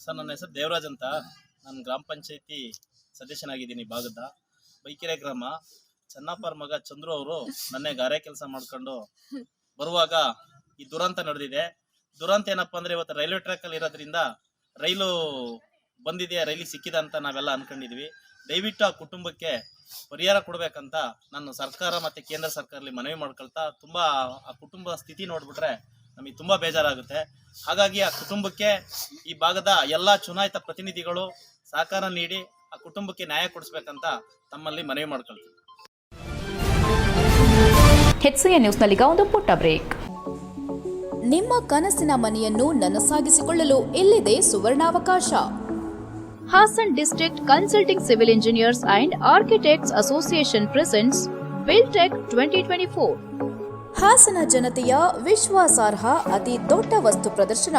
ಸರ್, ನನ್ನ ಹೆಸರು ದೇವರಾಜ್ ಅಂತ. ನಾನು ಗ್ರಾಮ ಪಂಚಾಯಿತಿ ಸದಸ್ಯನಾಗಿದ್ದೀನಿ. ಭಾಗದ ಬೈಕೆರೆ ಗ್ರಾಮ. ಚನ್ನಪ್ಪರ ಮಗ ಚಂದ್ರು ಅವರು ನನ್ನೆ ಗಾರೆ ಕೆಲಸ ಮಾಡ್ಕೊಂಡು ಬರುವಾಗ ಈ ದುರಂತ ನಡೆದಿದೆ. ದುರಂತ ಏನಪ್ಪಾ ಅಂದ್ರೆ, ಇವತ್ತು ರೈಲ್ವೆ ಟ್ರ್ಯಾಕ್ ಅಲ್ಲಿ ಇರೋದ್ರಿಂದ ರೈಲು ಬಂದಿದೆ, ರೈಲಿಗೆ ಸಿಕ್ಕಿದೆ ಅಂತ ನಾವೆಲ್ಲ ಅನ್ಕೊಂಡಿದ್ವಿ. ದಯವಿಟ್ಟು ಆ ಕುಟುಂಬಕ್ಕೆ ಪರಿಹಾರ ಕೊಡ್ಬೇಕಂತ ನಾನು ಸರ್ಕಾರ ಮತ್ತೆ ಕೇಂದ್ರ ಸರ್ಕಾರದಲ್ಲಿ ಮನವಿ ಮಾಡ್ಕೊಳ್ತಾ, ತುಂಬಾ ಆ ಕುಟುಂಬ ಸ್ಥಿತಿ ನೋಡ್ಬಿಟ್ರೆ ನಮಗೆ ತುಂಬಾ ಬೇಜಾರಾಗುತ್ತೆ. ಹಾಗಾಗಿ ಆ ಕುಟುಂಬಕ್ಕೆ ಈ ಭಾಗದ ಎಲ್ಲಾ ಚುನಾಯಿತ ಪ್ರತಿನಿಧಿಗಳು ಸಹಕಾರ ನೀಡಿ ಆ ಕುಟುಂಬಕ್ಕೆ ನ್ಯಾಯ ಕೊಡಿಸ್ಬೇಕಂತ ತಮ್ಮಲ್ಲಿ ಮನವಿ ಮಾಡ್ಕೊಳ್ತೀವಿ. HCN ನ್ಯೂಸ್ನಲ್ಲೀಗ ಒಂದು ಪುಟ್ಟ ಬ್ರೇಕ್. ನಿಮ್ಮ ಕನಸಿನ ಮನೆಯನ್ನು ನನಸಾಗಿಸಿಕೊಳ್ಳಲು ಇಲ್ಲಿದೆ ಸುವರ್ಣಾವಕಾಶ. Hassan District Consulting Civil Engineers and Architects Association presents BuildTech 2024. Hassan ಜನತೆಯ ವಿಶ್ವಾಸಾರ್ಹ ಅತಿ ದೊಡ್ಡ ವಸ್ತು ಪ್ರದರ್ಶನ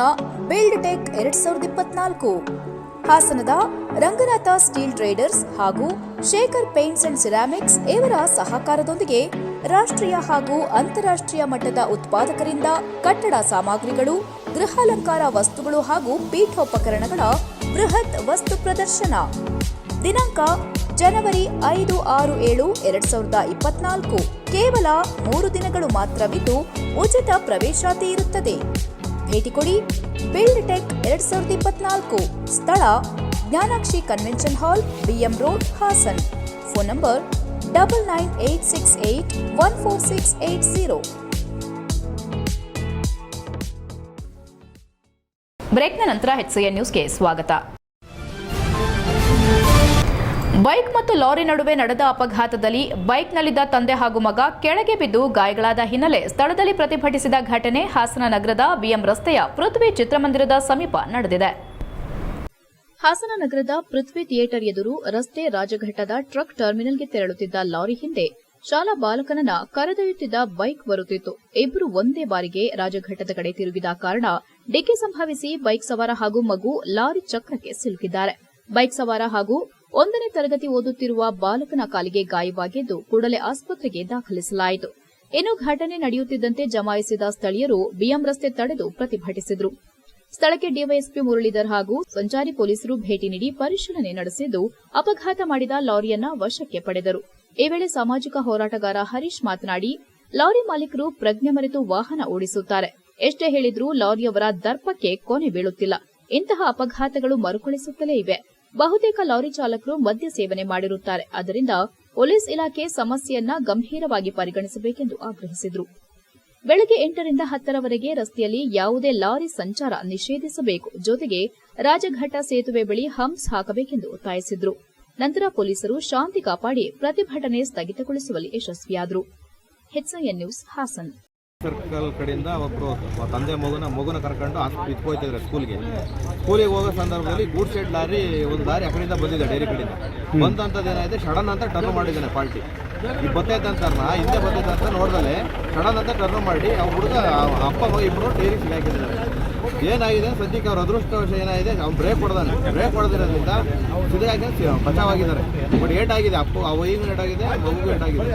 ಬಿಲ್ಡ್ಟೆಕ್ 2024. ಹಾಸನದ ರಂಗನಾಥ ಸ್ಟೀಲ್ ಟ್ರೇಡರ್ಸ್ ಹಾಗೂ ಶೇಖರ್ ಪೇಂಟ್ಸ್ ಅಂಡ್ ಸಿರಾಮಿಕ್ಸ್ ಇವರ ಸಹಕಾರದೊಂದಿಗೆ ರಾಷ್ಟ್ರೀಯ ಹಾಗೂ ಅಂತಾರಾಷ್ಟ್ರೀಯ ಮಟ್ಟದ ಉತ್ಪಾದಕರಿಂದ ಕಟ್ಟಡ ಸಾಮಗ್ರಿಗಳು, ಗೃಹಾಲಂಕಾರ ವಸ್ತುಗಳು ಹಾಗೂ ಪೀಠೋಪಕರಣಗಳ ಬೃಹತ್ ವಸ್ತು ಪ್ರದರ್ಶನ. ದಿನಾಂಕ ಜನವರಿ 5, 6, 7, 2024. ಕೇವಲ 3 ದಿನಗಳು ಮಾತ್ರವಿದ್ದು ಉಚಿತ ಪ್ರವೇಶಾತಿ ಇರುತ್ತದೆ. ಭೇಟಿ ಕೊಡಿ ಬಿಲ್ಡ್ಟೆಕ್ 2024. ಸ್ಥಳ Jnanakshi convention hall, BM road, Hassan. Phone number 9986814680. ಬ್ರೇಕ್ನ ನಂತರ HCN ನ್ಯೂಸ್ಗೆ ಸ್ವಾಗತ. ಬೈಕ್ ಮತ್ತು ಲಾರಿ ನಡುವೆ ನಡೆದ ಅಪಘಾತದಲ್ಲಿ ಬೈಕ್ನಲ್ಲಿದ್ದ ತಂದೆ ಹಾಗೂ ಮಗ ಕೆಳಗೆ ಬಿದ್ದು ಗಾಯಗಳಾದ ಹಿನ್ನೆಲೆ ಸ್ಥಳದಲ್ಲಿ ಪ್ರತಿಭಟಿಸಿದ ಘಟನೆ ಹಾಸನ ನಗರದ BM ರಸ್ತೆಯ ಪೃಥ್ವಿ ಚಿತ್ರಮಂದಿರದ ಸಮೀಪ ನಡೆದಿದೆ. ಹಾಸನ ನಗರದ ಪೃಥ್ವಿ ಥಿಯೇಟರ್ ಎದುರು ರಸ್ತೆ ರಾಜಘಟ್ಟದ ಟ್ರಕ್ ಟರ್ಮಿನಲ್ಗೆ ತೆರಳುತ್ತಿದ್ದ ಲಾರಿ ಹಿಂದೆ ಶಾಲಾ ಬಾಲಕನನ್ನ ಕರೆದೊಯ್ಯುತ್ತಿದ್ದ ಬೈಕ್ ಬರುತ್ತಿತ್ತು. ಇಬ್ಬರು ಒಂದೇ ಬಾರಿಗೆ ರಾಜಘಟ್ಟದ ಕಡೆ ತಿರುಗಿದ ಕಾರಣ ಡಿಕ್ಕಿ ಸಂಭವಿಸಿ ಬೈಕ್ ಸವಾರ ಹಾಗೂ ಮಗು ಲಾರಿ ಚಕ್ರಕ್ಕೆ ಸಿಲುಕಿದ್ದಾರೆ. ಬೈಕ್ ಸವಾರ ಹಾಗೂ 1ನೇ ತರಗತಿ ಓದುತ್ತಿರುವ ಬಾಲಕನ ಕಾಲಿಗೆ ಗಾಯವಾಗಿದ್ದು ಕೂಡಲೇ ಆಸ್ಪತ್ರೆಗೆ ದಾಖಲಿಸಲಾಯಿತು. ಇನ್ನು ಘಟನೆ ನಡೆಯುತ್ತಿದ್ದಂತೆ ಜಮಾಯಿಸಿದ ಸ್ಥಳೀಯರು BM ರಸ್ತೆ ತಡೆದು ಪ್ರತಿಭಟಿಸಿದರು. ಸ್ಥಳಕ್ಕೆ ಡಿವೈಎಸ್ಪಿ ಮುರಳೀಧರ್ ಹಾಗೂ ಸಂಚಾರಿ ಪೊಲೀಸರು ಭೇಟಿ ನೀಡಿ ಪರಿಶೀಲನೆ ನಡೆಸಿದ್ದು ಅಪಘಾತ ಮಾಡಿದ ಲಾರಿಯನ್ನ ವಶಕ್ಕೆ ಪಡೆದರು. ಈ ವೇಳೆ ಸಾಮಾಜಿಕ ಹೋರಾಟಗಾರ ಹರೀಶ್ ಮಾತನಾಡಿ, ಲಾರಿ ಮಾಲೀಕರು ಪ್ರಜ್ಞೆ ಮರೆತು ವಾಹನ ಓಡಿಸುತ್ತಾರೆ. ಎಷ್ಟೇ ಹೇಳಿದ್ರೂ ಲಾರಿಯವರ ದರ್ಪಕ್ಕೆ ಕೊನೆ ಬೀಳುತ್ತಿಲ್ಲ. ಇಂತಹ ಅಪಘಾತಗಳು ಮರುಕಳಿಸುತ್ತಲೇ ಇವೆ. ಬಹುತೇಕ ಲಾರಿ ಚಾಲಕರು ಮದ್ಯ ಸೇವನೆ ಮಾಡಿರುತ್ತಾರೆ. ಆದ್ದರಿಂದ ಪೊಲೀಸ್ ಇಲಾಖೆ ಸಮಸ್ಯೆಯನ್ನ ಗಂಭೀರವಾಗಿ ಪರಿಗಣಿಸಬೇಕೆಂದು ಆಗ್ರಹಿಸಿದರು. ಬೆಳಗ್ಗೆ 8 ರಿಂದ 10ರವರೆಗೆ ರಸ್ತೆಯಲ್ಲಿ ಯಾವುದೇ ಲಾರಿ ಸಂಚಾರ ನಿಷೇಧಿಸಬೇಕು. ಜೊತೆಗೆ ರಾಜಘಟ್ಟ ಸೇತುವೆ ಬಳಿ ಹಂಪ್ಸ್ ಹಾಕಬೇಕೆಂದು ಒತ್ತಾಯಿಸಿದರು. ನಂತರ ಪೊಲೀಸರು ಶಾಂತಿ ಕಾಪಾಡಿ ಪ್ರತಿಭಟನೆ ಸ್ಥಗಿತಗೊಳಿಸುವಲ್ಲಿ ಯಶಸ್ವಿಯಾದರು. HCN news Haasan. ಸರ್ಕಲ್ ಕಡೆಯಿಂದ ಒಬ್ಬರು ತಂದೆ ಮಗುನ ಕರ್ಕೊಂಡು ಇದಕ್ಕೆ ಹೋಗ್ತಿದ್ದಾರೆ ಸ್ಕೂಲಿಗೆ ಹೋಗೋ ಸಂದರ್ಭದಲ್ಲಿ ಗೂಡ್ ಸೈಡ್ ಲಾರಿ ಒಂದು ಲಾರಿ ಆ ಕಡೆಯಿಂದ ಬಂದಿದೆ, ಡೈರಿ ಕಡೆಯಿಂದ ಬಂದಂಥದ್ದು ಏನಾಗಿದೆ, ಸಡನ್ ಅಂತ ಟರ್ನ್ ಮಾಡಿದ್ದಾನೆ ಪಾರ್ಟಿ. ಈಗ ಬರ್ತೈತೆ ಅಂತಾರನ್ನ ಹಿಂದೆ ಬರ್ತೈತೆ ಅಂತ ನೋಡ್ದಲೆ ಸಡನ್ ಅಂತ ಟರ್ನ್ ಮಾಡಿ ಆ ಹುಡುಗ ಅಪ್ಪ ಮಗ ಇಬ್ಬರು ಡೈರಿ ಸಿಗಾಕಿದ್ದಾರೆ. ಏನಾಗಿದೆ ಸದ್ಯಕ್ಕೆ ಅವ್ರ ಅದೃಷ್ಟವಶ ಏನಾಗಿದೆ, ಅವ್ನು ಬ್ರೇಕ್ ಹೊಡೆದಿರೋದ್ರಿಂದ ಸಿದಾಗಿ ಬಚಾವಾಗಿದ್ದಾರೆ. ಬಟ್ ಏಟಾಗಿದೆ, ಅವಯಿಗೂ ಏಟಾಗಿದೆ, ಮಗುಗೂ ಏಟಾಗಿದೆ.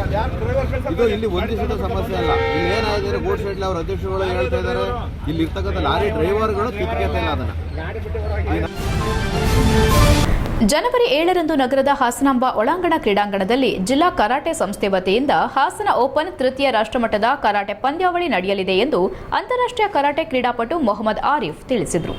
ಇದು ಇಲ್ಲಿ ಒಂದು ದಿವಸದ ಸಮಸ್ಯೆ ಅಲ್ಲ. ಇಲ್ಲಿ ಏನಾಗಿದೆ, ಗೋಡ್ ಸೈಡ್ಲಿ ಅವ್ರ ಅಧ್ಯಕ್ಷರುಗಳು ಹೇಳ್ತಾ ಇದ್ದಾರೆ, ಇಲ್ಲಿ ಇರ್ತಕ್ಕಂಥ ಲಾರಿ ಡ್ರೈವರ್ಗಳು ಕಿತ್ಕೊಳ್ತಾ ಇಲ್ಲ ಅದನ್ನ. ಜನವರಿ 7ರಂದು ನಗರದ ಹಾಸನಾಂಬ ಒಳಾಂಗಣ ಕ್ರೀಡಾಂಗಣದಲ್ಲಿ ಜಿಲ್ಲಾ ಕರಾಟೆ ಸಂಸ್ಥೆ ವತಿಯಿಂದ ಹಾಸನ ಓಪನ್ ತೃತೀಯ ರಾಷ್ಟ್ರಮಟ್ಟದ ಕರಾಟೆ ಪಂದ್ಯಾವಳಿ ನಡೆಯಲಿದೆ ಎಂದು ಅಂತಾರಾಷ್ಟ್ರೀಯ ಕರಾಟೆ ಕ್ರೀಡಾಪಟು ಮೊಹಮ್ಮದ್ ಆರಿಫ್ ತಿಳಿಸಿದರು.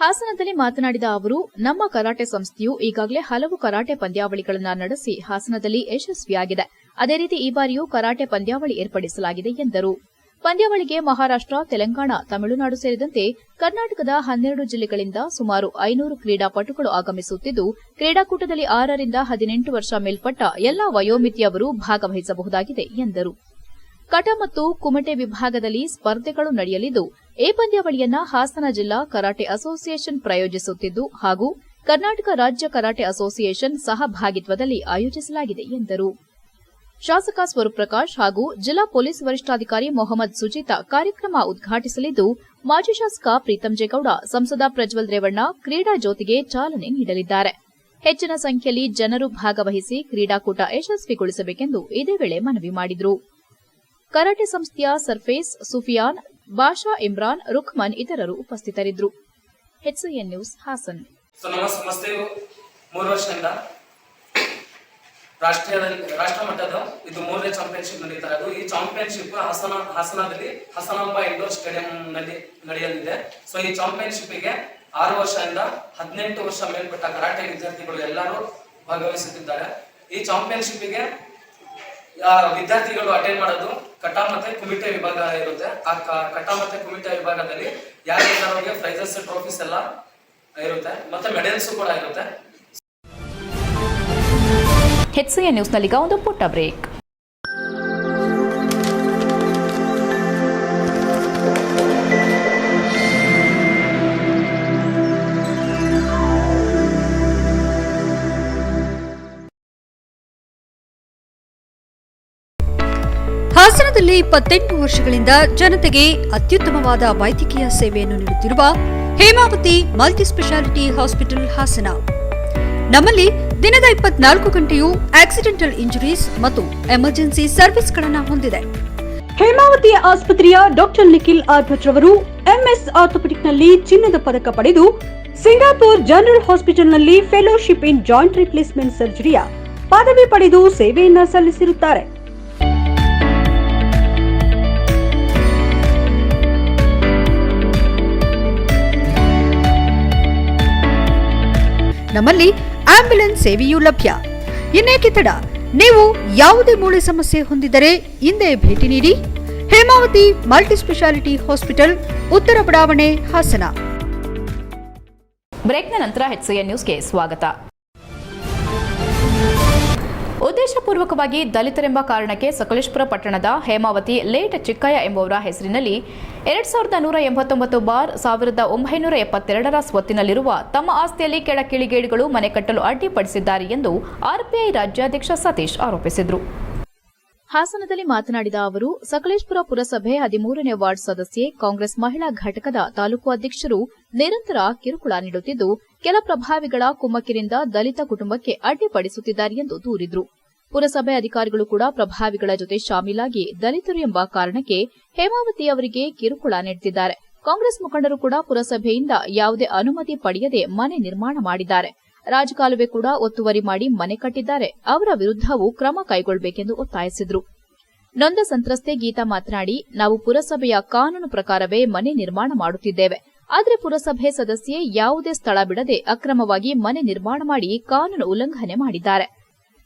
ಹಾಸನದಲ್ಲಿ ಮಾತನಾಡಿದ ಅವರು, ನಮ್ಮ ಕರಾಟೆ ಸಂಸ್ಥೆಯು ಈಗಾಗಲೇ ಹಲವು ಕರಾಟೆ ಪಂದ್ಯಾವಳಿಗಳನ್ನು ನಡೆಸಿ ಹಾಸನದಲ್ಲಿ ಯಶಸ್ವಿಯಾಗಿದೆ. ಅದೇ ರೀತಿ ಈ ಬಾರಿಯೂ ಕರಾಟೆ ಪಂದ್ಯಾವಳಿ ಏರ್ಪಡಿಸಲಾಗಿದೆ ಎಂದರು. ಪಂದ್ಯಾವಳಿಗೆ ಮಹಾರಾಷ್ಟ್ರ, ತೆಲಂಗಾಣ, ತಮಿಳುನಾಡು ಸೇರಿದಂತೆ ಕರ್ನಾಟಕದ 12 ಜಿಲ್ಲೆಗಳಿಂದ ಸುಮಾರು 500 ಕ್ರೀಡಾಪಟುಗಳು ಆಗಮಿಸುತ್ತಿದ್ದು, ಕ್ರೀಡಾಕೂಟದಲ್ಲಿ 6 ರಿಂದ 18 ವರ್ಷ ಮೇಲ್ಪಟ್ಟ ಎಲ್ಲಾ ವಯೋಮಿತಿಯವರು ಭಾಗವಹಿಸಬಹುದಾಗಿದೆ ಎಂದರು. ಕಟ ಮತ್ತು ಕುಮಟೆ ವಿಭಾಗದಲ್ಲಿ ಸ್ಪರ್ಧೆಗಳು ನಡೆಯಲಿದ್ದು, ಈ ಪಂದ್ಯಾವಳಿಯನ್ನ ಹಾಸನ ಜಿಲ್ಲಾ ಕರಾಟೆ ಅಸೋಸಿಯೇಷನ್ ಪ್ರಾಯೋಜಿಸುತ್ತಿದ್ದು ಹಾಗೂ ಕರ್ನಾಟಕ ರಾಜ್ಯ ಕರಾಟೆ ಅಸೋಸಿಯೇಷನ್ ಸಹಭಾಗಿತ್ವದಲ್ಲಿ ಆಯೋಜಿಸಲಾಗಿದೆ ಎಂದರು. ಶಾಸಕ ಸ್ವರೂಪ್ ಪ್ರಕಾಶ್ ಹಾಗೂ ಜಿಲ್ಲಾ ಪೊಲೀಸ್ ವರಿಷ್ಠಾಧಿಕಾರಿ ಮೊಹಮ್ಮದ್ ಸುಜಿತಾ ಕಾರ್ಯಕ್ರಮ ಉದ್ಘಾಟಿಸಲಿದ್ದು, ಮಾಜಿ ಶಾಸಕ ಪ್ರೀತಂ ಜೇಗೌಡ, ಸಂಸದ ಪ್ರಜ್ವಲ್ ರೇವಣ್ಣ ಕ್ರೀಡಾ ಜ್ಯೋತಿಗೆ ಚಾಲನೆ ನೀಡಲಿದ್ದಾರೆ. ಹೆಚ್ಚಿನ ಸಂಖ್ಯೆಯಲ್ಲಿ ಜನರು ಭಾಗವಹಿಸಿ ಕ್ರೀಡಾಕೂಟ ಯಶಸ್ವಿಗೊಳಿಸಬೇಕೆಂದು ಇದೇ ವೇಳೆ ಮನವಿ ಮಾಡಿದರು. ಕರಾಟೆ ಸಂಸ್ಥೆಯ ಸರ್ಫೇಸ್, ಸುಫಿಯಾನ್, ಬಾಷಾ ಇಮ್ರಾನ್, ರುಖ್ಮನ್ ಇತರರು ಉಪಸ್ಥಿತರಿದ್ದರು. HCN news Hassan. ನಮ್ಮ ಸಂಸ್ಥೆಯು 3 ವರ್ಷದಿಂದ ರಾಷ್ಟ್ರ ಮಟ್ಟದ ಇದು 3ನೇ ಚಾಂಪಿಯನ್ಶಿಪ್ ನಡೀತಾ ಇರೋದು. ಈ ಚಾಂಪಿಯನ್ಶಿಪ್ ಹಾಸನದಲ್ಲಿ ಹಾಸನಾಂಬ ಇಂಡೋರ್ ಸ್ಟೇಡಿಯಂ ನಲ್ಲಿ ನಡೆಯಲಿದೆ. ಸೊ ಈ ಚಾಂಪಿಯನ್ಶಿಪ್ ಗೆ 6 ವರ್ಷದಿಂದ 18 ವರ್ಷ ಮೇಲ್ಪಟ್ಟ ಕರಾಟೆ ವಿದ್ಯಾರ್ಥಿಗಳು ಎಲ್ಲರೂ ಭಾಗವಹಿಸುತ್ತಿದ್ದಾರೆ. ಈ ಚಾಂಪಿಯನ್ಶಿಪ್ ಗೆ ವಿದ್ಯಾರ್ಥಿಗಳು ಅಟೆಂಡ್ ಮಾಡೋದು ಕಟ ಮತ್ತೆ ಕುಮಿಟೆ ವಿಭಾಗ ಇರುತ್ತೆ. ಆ ಕಟ ಮತ್ತೆ ಕುಮಿಟೆ ವಿಭಾಗದಲ್ಲಿ ಯಾರಿಗೆ ಪ್ರೈಸಸ್, ಟ್ರೋಫೀಸ್ ಎಲ್ಲ ಇರುತ್ತೆ, ಮತ್ತೆ ಮೆಡಲ್ಸ್ ಕೂಡ ಇರುತ್ತೆ. HCN ನ್ಯೂಸ್ನಲ್ಲೀಗ ಒಂದು ಪುಟ್ಟ ಬ್ರೇಕ್. ಹಾಸನದಲ್ಲಿ 28 ವರ್ಷಗಳಿಂದ ಜನತೆಗೆ ಅತ್ಯುತ್ತಮವಾದ ವೈದ್ಯಕೀಯ ಸೇವೆಯನ್ನು ನೀಡುತ್ತಿರುವ ಹೇಮಾವತಿ ಮಲ್ಟಿಸ್ಪೆಷಾಲಿಟಿ ಹಾಸ್ಪಿಟಲ್ ಹಾಸನ. ನಮ್ಮಲ್ಲಿ ದಿನದ 24 ಗಂಟೆಯೂ ಆಕ್ಸಿಡೆಂಟಲ್ ಇಂಜುರೀಸ್ ಮತ್ತು ಎಮರ್ಜೆನ್ಸಿ ಸರ್ವಿಸ್ಗಳನ್ನು ಹೊಂದಿದೆ. ಹೇಮಾವತಿ ಆಸ್ಪತ್ರೆಯ ಡಾಕ್ಟರ್ ನಿಖಿಲ್ ಆರ್ಭಟ್ ರವರು MS ಆರ್ಥೋಪೆಡಿಕ್ನಲ್ಲಿ ಚಿನ್ನದ ಪದಕ ಪಡೆದು ಸಿಂಗಾಪುರ್ ಜನರಲ್ ಹಾಸ್ಪಿಟಲ್ನಲ್ಲಿ ಫೆಲೋಶಿಪ್ ಇನ್ ಜಾಯಿಂಟ್ ರಿಪ್ಲೇಸ್ಮೆಂಟ್ ಸರ್ಜರಿಯ ಪದವಿ ಪಡೆದು ಸೇವೆಯನ್ನ ಸಲ್ಲಿಸಿರುತ್ತಾರೆ. ನಮ್ಮಲ್ಲಿ ಆಂಬ್ಯುಲೆನ್ಸ್ ಸೇವೆಯೂ ಲಭ್ಯ. ಇನ್ನೇಕೆ ತಡ? ನೀವು ಯಾವುದೇ ಮೂಳೆ ಸಮಸ್ಯೆ ಹೊಂದಿದ್ದರೆ ಹಿಂದೆ ಭೇಟಿ ನೀಡಿ. ಹೇಮಾವತಿ ಮಲ್ಟಿಸ್ಪೆಷಾಲಿಟಿ ಹಾಸ್ಪಿಟಲ್, ಉತ್ತರ ಬಡಾವಣೆ, ಹಾಸನ. ಬ್ರೇಕ್ನ ನಂತರ HCN ನ್ಯೂಸ್ಗೆ ಸ್ವಾಗತ. ಉದ್ದೇಶಪೂರ್ವಕವಾಗಿ ದಲಿತರೆಂಬ ಕಾರಣಕ್ಕೆ ಸಕಲೇಶಪುರ ಪಟ್ಟಣದ ಹೇಮಾವತಿ ಲೇಟ್ ಚಿಕ್ಕಯ್ಯ ಎಂಬುವರ ಹೆಸರಿನಲ್ಲಿ 2174/1972 ಸ್ವತ್ತಿನಲ್ಲಿರುವ ತಮ್ಮ ಆಸ್ತಿಯಲ್ಲಿ ಕೆಳ ಕಿಳಿಗೇಡಿಗಳು ಮನೆ ಕಟ್ಟಲು ಅಡ್ಡಿಪಡಿಸಿದ್ದಾರೆ ಎಂದು RPI ರಾಜ್ಯಾಧ್ಯಕ್ಷ ಸತೀಶ್ ಆರೋಪಿಸಿದರು. ಹಾಸನದಲ್ಲಿ ಮಾತನಾಡಿದ ಅವರು, ಸಕಲೇಶಪುರ ಪುರಸಭೆ 13ನೇ ವಾರ್ಡ್ ಸದಸ್ಯೆ, ಕಾಂಗ್ರೆಸ್ ಮಹಿಳಾ ಘಟಕದ ತಾಲೂಕು ಅಧ್ಯಕ್ಷರು ನಿರಂತರ ಕಿರುಕುಳ ನೀಡುತ್ತಿದ್ದು, ಕೆಲ ಪ್ರಭಾವಿಗಳ ಕುಮ್ಮಕ್ಕಿನಿಂದ ದಲಿತ ಕುಟುಂಬಕ್ಕೆ ಅಡ್ಡಿಪಡಿಸುತ್ತಿದ್ದಾರೆ ಎಂದು ದೂರಿದರು. ಪುರಸಭೆ ಅಧಿಕಾರಿಗಳು ಕೂಡ ಪ್ರಭಾವಿಗಳ ಜೊತೆ ಶಾಮೀಲಾಗಿ ದಲಿತರು ಎಂಬ ಕಾರಣಕ್ಕೆ ಹೇಮಾವತಿ ಅವರಿಗೆ ಕಿರುಕುಳ ನೀಡುತ್ತಿದ್ದಾರೆ. ಕಾಂಗ್ರೆಸ್ ಮುಖಂಡರು ಕೂಡ ಪುರಸಭೆಯಿಂದ ಯಾವುದೇ ಅನುಮತಿ ಪಡೆಯದೆ ಮನೆ ನಿರ್ಮಾಣ ಮಾಡಿದ್ದಾರೆ. ರಾಜಕಾಲುವೆ ಕೂಡ ಒತ್ತುವರಿ ಮಾಡಿ ಮನೆ ಕಟ್ಟಿದ್ದಾರೆ. ಅವರ ವಿರುದ್ಧವೂ ಕ್ರಮ ಕೈಗೊಳ್ಳಬೇಕೆಂದು ಒತ್ತಾಯಿಸಿದರು. ನೊಂದ ಸಂತ್ರಸ್ತೆ ಗೀತಾ ಮಾತನಾಡಿ, ನಾವು ಪುರಸಭೆಯ ಕಾನೂನು ಪ್ರಕಾರವೇ ಮನೆ ನಿರ್ಮಾಣ ಮಾಡುತ್ತಿದ್ದೇವೆ. ಆದರೆ ಪುರಸಭೆ ಸದಸ್ಯೆ ಯಾವುದೇ ಸ್ಥಳ ಬಿಡದೆ ಅಕ್ರಮವಾಗಿ ಮನೆ ನಿರ್ಮಾಣ ಮಾಡಿ ಕಾನೂನು ಉಲ್ಲಂಘನೆ ಮಾಡಿದ್ದಾರೆ.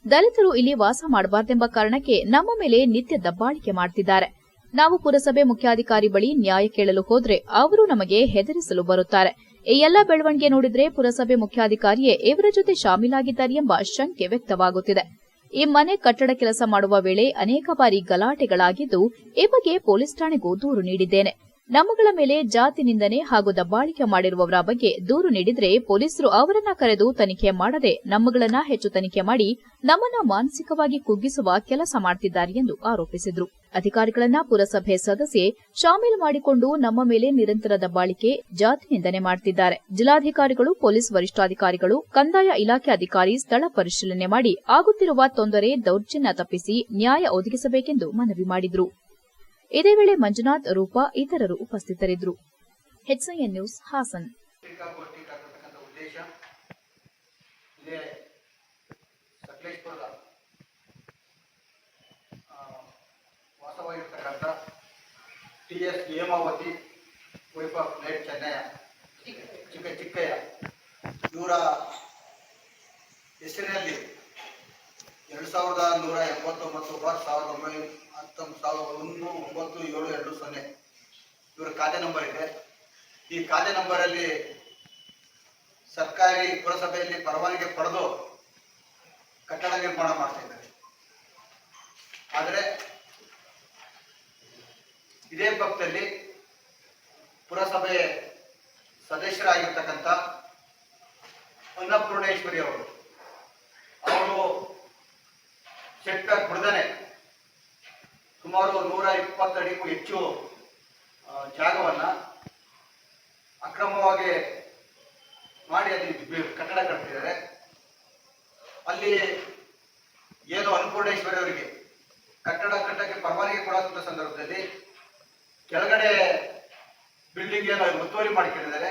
ದಲಿತರು ಇಲ್ಲಿ ವಾಸ ಮಾಡಬಾರದೆಂಬ ಕಾರಣಕ್ಕೆ ನಮ್ಮ ಮೇಲೆ ನಿತ್ಯ ದಬ್ಬಾಳಿಕೆ ಮಾಡುತ್ತಿದ್ದಾರೆ. ನಾವು ಪುರಸಭೆ ಮುಖ್ಯಾಧಿಕಾರಿ ಬಳಿ ನ್ಯಾಯ ಕೇಳಲು ಹೋದ್ರೆ ಅವರು ನಮಗೆ ಹೆದರಿಸಲು ಬರುತ್ತಾರೆ. ಈ ಎಲ್ಲ ಬೆಳವಣಿಗೆ ನೋಡಿದ್ರೆ ಪುರಸಭೆ ಮುಖ್ಯಾಧಿಕಾರಿಯೇ ಇವರ ಜೊತೆ ಶಾಮೀಲಾಗಿದ್ದಾರೆ ಎಂಬ ಶಂಕೆ ವ್ಯಕ್ತವಾಗುತ್ತಿದೆ. ಈ ಮನೆ ಕಟ್ಟಡ ಕೆಲಸ ಮಾಡುವ ವೇಳೆ ಅನೇಕ ಬಾರಿ ಗಲಾಟೆಗಳಾಗಿದ್ದು, ಈ ಬಗ್ಗೆ ಪೊಲೀಸ್ ಠಾಣೆಗೂ ದೂರು ನೀಡಿದ್ದೇನೆ. ನಮ್ಮಗಳ ಮೇಲೆ ಜಾತಿ ನಿಂದನೆ ಹಾಗೂ ದಬ್ಬಾಳಿಕೆ ಮಾಡಿರುವವರ ಬಗ್ಗೆ ದೂರು ನೀಡಿದ್ರೆ ಪೊಲೀಸರು ಅವರನ್ನ ಕರೆದು ತನಿಖೆ ಮಾಡದೆ ನಮ್ಮಗಳನ್ನ ಹೆಚ್ಚು ತನಿಖೆ ಮಾಡಿ ನಮ್ಮನ್ನ ಮಾನಸಿಕವಾಗಿ ಕುಗ್ಗಿಸುವ ಕೆಲಸ ಮಾಡುತ್ತಿದ್ದಾರೆ ಎಂದು ಆರೋಪಿಸಿದರು. ಅಧಿಕಾರಿಗಳನ್ನ ಪುರಸಭೆ ಸದಸ್ಯೆ ಶಾಮೀಲು ಮಾಡಿಕೊಂಡು ನಮ್ಮ ಮೇಲೆ ನಿರಂತರ ದಬ್ಬಾಳಿಕೆ, ಜಾತಿ ನಿಂದನೆ ಮಾಡುತ್ತಿದ್ದಾರೆ. ಜಿಲ್ಲಾಧಿಕಾರಿಗಳು, ಪೊಲೀಸ್ ವರಿಷ್ಠಾಧಿಕಾರಿಗಳು, ಕಂದಾಯ ಇಲಾಖೆ ಅಧಿಕಾರಿ ಸ್ಥಳ ಪರಿಶೀಲನೆ ಮಾಡಿ ಆಗುತ್ತಿರುವ ತೊಂದರೆ, ದೌರ್ಜನ್ಯ ತಪ್ಪಿಸಿ ನ್ಯಾಯ ಒದಗಿಸಬೇಕೆಂದು ಮನವಿ ಮಾಡಿದರು. ಇದೇ ವೇಳೆ ಮಂಜುನಾಥ್, ರೂಪಾ ಇತರರು ಉಪಸ್ಥಿತರಿದ್ದರು. HCN news, Hassan. ವಾಸವಾಗಿರ್ತಕ್ಕಂಥ TS Hemavathi wife of late Chennaiah Chikkaiah ಇವರ ಹೆಸರಿನಲ್ಲಿ 2189/19/9/720 ಇವರ ಖಾತೆ ನಂಬರ್ ಇದೆ. ಈ ಖಾತೆ ನಂಬರಲ್ಲಿ ಸರ್ಕಾರಿ ಪುರಸಭೆಯಲ್ಲಿ ಪರವಾನಗಿ ಪಡೆದು ಕಟ್ಟಡ ನಿರ್ಮಾಣ ಮಾಡ್ತಾ ಇದ್ದಾರೆ. ಆದರೆ ಇದೇ ಪಕ್ಕದಲ್ಲಿ ಪುರಸಭೆ ಸದಸ್ಯರಾಗಿರ್ತಕ್ಕಂಥ ಅನ್ನಪೂರ್ಣೇಶ್ವರಿ ಅವರು ಸೆಕ್ಟರ್ ಬಿಡದನೆ ಸುಮಾರು 120 ಅಡಿಗೂ ಹೆಚ್ಚು ಜಾಗವನ್ನ ಅಕ್ರಮವಾಗಿ ಮಾಡಿ ಅಲ್ಲಿ ಕಟ್ಟಡ ಕಟ್ತಿದ್ದಾರೆ. ಅಲ್ಲಿ ಏನು ಅನ್ನಪೂರ್ಣೇಶ್ವರಿ ಅವರಿಗೆ ಕಟ್ಟಡ ಕಟ್ಟಕ್ಕೆ ಪರವಾನಗಿ ಕೊಡುವಂತ ಸಂದರ್ಭದಲ್ಲಿ ಕೆಳಗಡೆ ಬಿಲ್ಡಿಂಗ್ ಏನೋ ಒತ್ತುವರಿ ಮಾಡಿಕೊಂಡಿದ್ದಾರೆ,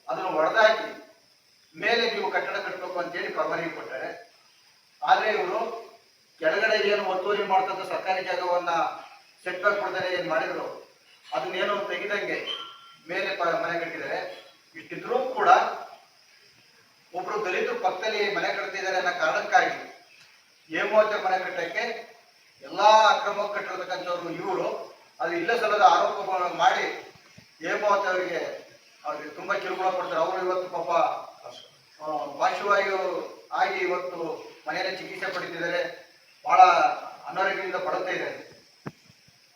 ಅದನ್ನು ಒಡೆದಾಕಿ ಮೇಲೆ ನೀವು ಕಟ್ಟಡ ಕಟ್ಟಬೇಕು ಅಂತೇಳಿ ಪರವಾನಗಿ ಕೊಟ್ಟಾರೆ. ಆದರೆ ಇವರು ಕೆಳಗಡೆ ಏನು ಒತ್ತುವರಿ ಮಾಡ್ತಕ್ಕ ಸರ್ಕಾರಿ ಜಾಗವನ್ನ ಸೆಟ್ಬ್ಯಾಕ್ ಕೊಡ್ತಾರೆ ಏನು ಮಾಡಿದ್ರು ಅದನ್ನೇನು ತೆಗೆದಂಗೆ ಮೇಲೆ ಮನೆ ಕಟ್ಟಿದ್ದಾರೆ. ಇಷ್ಟಿದ್ರೂ ಕೂಡ ಒಬ್ರು ದಲಿತರು ಪಕ್ಕದಲ್ಲಿ ಮನೆ ಕಟ್ತಿದ್ದಾರೆ ಅನ್ನೋ ಕಾರಣಕ್ಕಾಗಿ ಹೇಮಾವತಿ ಮನೆ ಕಟ್ಟಕ್ಕೆ ಎಲ್ಲಾ ಅಕ್ರಮ ಕಟ್ಟಿರ್ತಕ್ಕಂಥವ್ರು ಇವರು ಅದು ಇಲ್ಲ ಸಲ್ಲದ ಆರೋಪ ಮಾಡಿ ಹೇಮಾವತಿ ಅವರಿಗೆ ತುಂಬಾ ಕಿರುಕುಳ ಕೊಡ್ತಾರೆ. ಅವರು ಇವತ್ತು ಪಾಪ ಪಾರ್ಶ್ವವಾಯು ಆಗಿ ಇವತ್ತು ಮನೆಯಲ್ಲಿ ಚಿಕಿತ್ಸೆ ಪಡಿತಿದ್ದಾರೆ, ಬಹಳ ಅನಾರೋಗ್ಯದಿಂದ ಬಳಲ್ತಾ ಇದ್ದಾರೆ.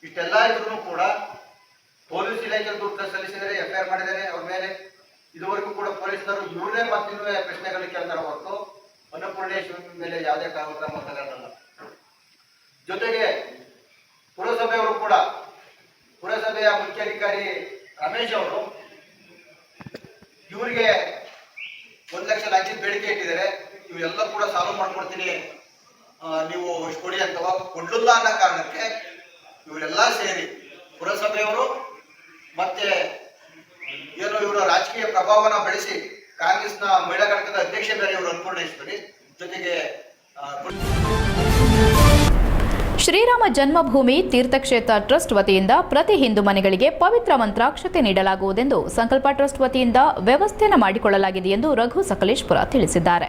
ಇಷ್ಟೆಲ್ಲ ಇದ್ರೂ ಕೂಡ ಪೊಲೀಸ್ ಇಲಾಖೆ ದೂರ ಸಲ್ಲಿಸಿದರೆ FIR ಮಾಡಿದ್ದಾರೆ ಅವ್ರ ಮೇಲೆ. ಇದುವರೆಗೂ ಕೂಡ ಪೊಲೀಸರು ಇವರೇ ಮತ್ತಿನ್ನೂ ಪ್ರಶ್ನೆಗಳು ಕೇಳ್ತಾರೆ ಹೊರತು ಅನ್ನಪೂರ್ಣೇಶ್ವರಿ ಮೇಲೆ ಯಾವುದೇ ಕ್ರಮ ತಗೊಳ್ಳಲ್ಲ. ಜೊತೆಗೆ ಪುರಸಭೆಯವರು ಕೂಡ ಪುರಸಭೆಯ ಮುಖ್ಯಾಧಿಕಾರಿ ರಮೇಶ್ ಅವರು ಇವರಿಗೆ 1 ಲಕ್ಷ ಲಂಚದ ಬೇಡಿಕೆ ಇಟ್ಟಿದ್ದಾರೆ. ಇವೆಲ್ಲ ಕೂಡ ಸಾಲ್ವ್ ಮಾಡ್ಕೊಡ್ತೀನಿ ನೀವು ಕೊಡಿ ಅಂತವ ಕೊಡ್ಲಿಲ್ಲ ಅನ್ನೋ ಕಾರಣಕ್ಕೆ ಇವರೆಲ್ಲ ಸೇರಿ ಪುರಸಭೆಯವರು ಮತ್ತೆ ಏನು ಇವರ ರಾಜಕೀಯ ಪ್ರಭಾವನ ಬೆಳೆಸಿ ಕಾಂಗ್ರೆಸ್ನ ಮಹಿಳಾ ಘಟಕದ ಅಧ್ಯಕ್ಷ ಬೇರೆ ಇವರು ಅನ್ನಪೂರ್ಣೇಶ್ವರಿ ಜೊತೆಗೆ ಶ್ರೀರಾಮ ಜನ್ಮಭೂಮಿ ತೀರ್ಥಕ್ಷೇತ್ರ ಟ್ರಸ್ಟ್ ವತಿಯಿಂದ ಪ್ರತಿ ಹಿಂದೂ ಮನೆಗಳಿಗೆ ಪವಿತ್ರ ಮಂತ್ರಾಕ್ಷತೆ ನೀಡಲಾಗುವುದೆಂದು ಸಂಕಲ್ಪ ಟ್ರಸ್ಟ್ ವತಿಯಿಂದ ವ್ಯವಸ್ಥೆಯನ್ನು ಮಾಡಿಕೊಳ್ಳಲಾಗಿದೆ ಎಂದು ರಘು ಸಕಲೇಶ್ಪುರ ತಿಳಿಸಿದ್ದಾರೆ.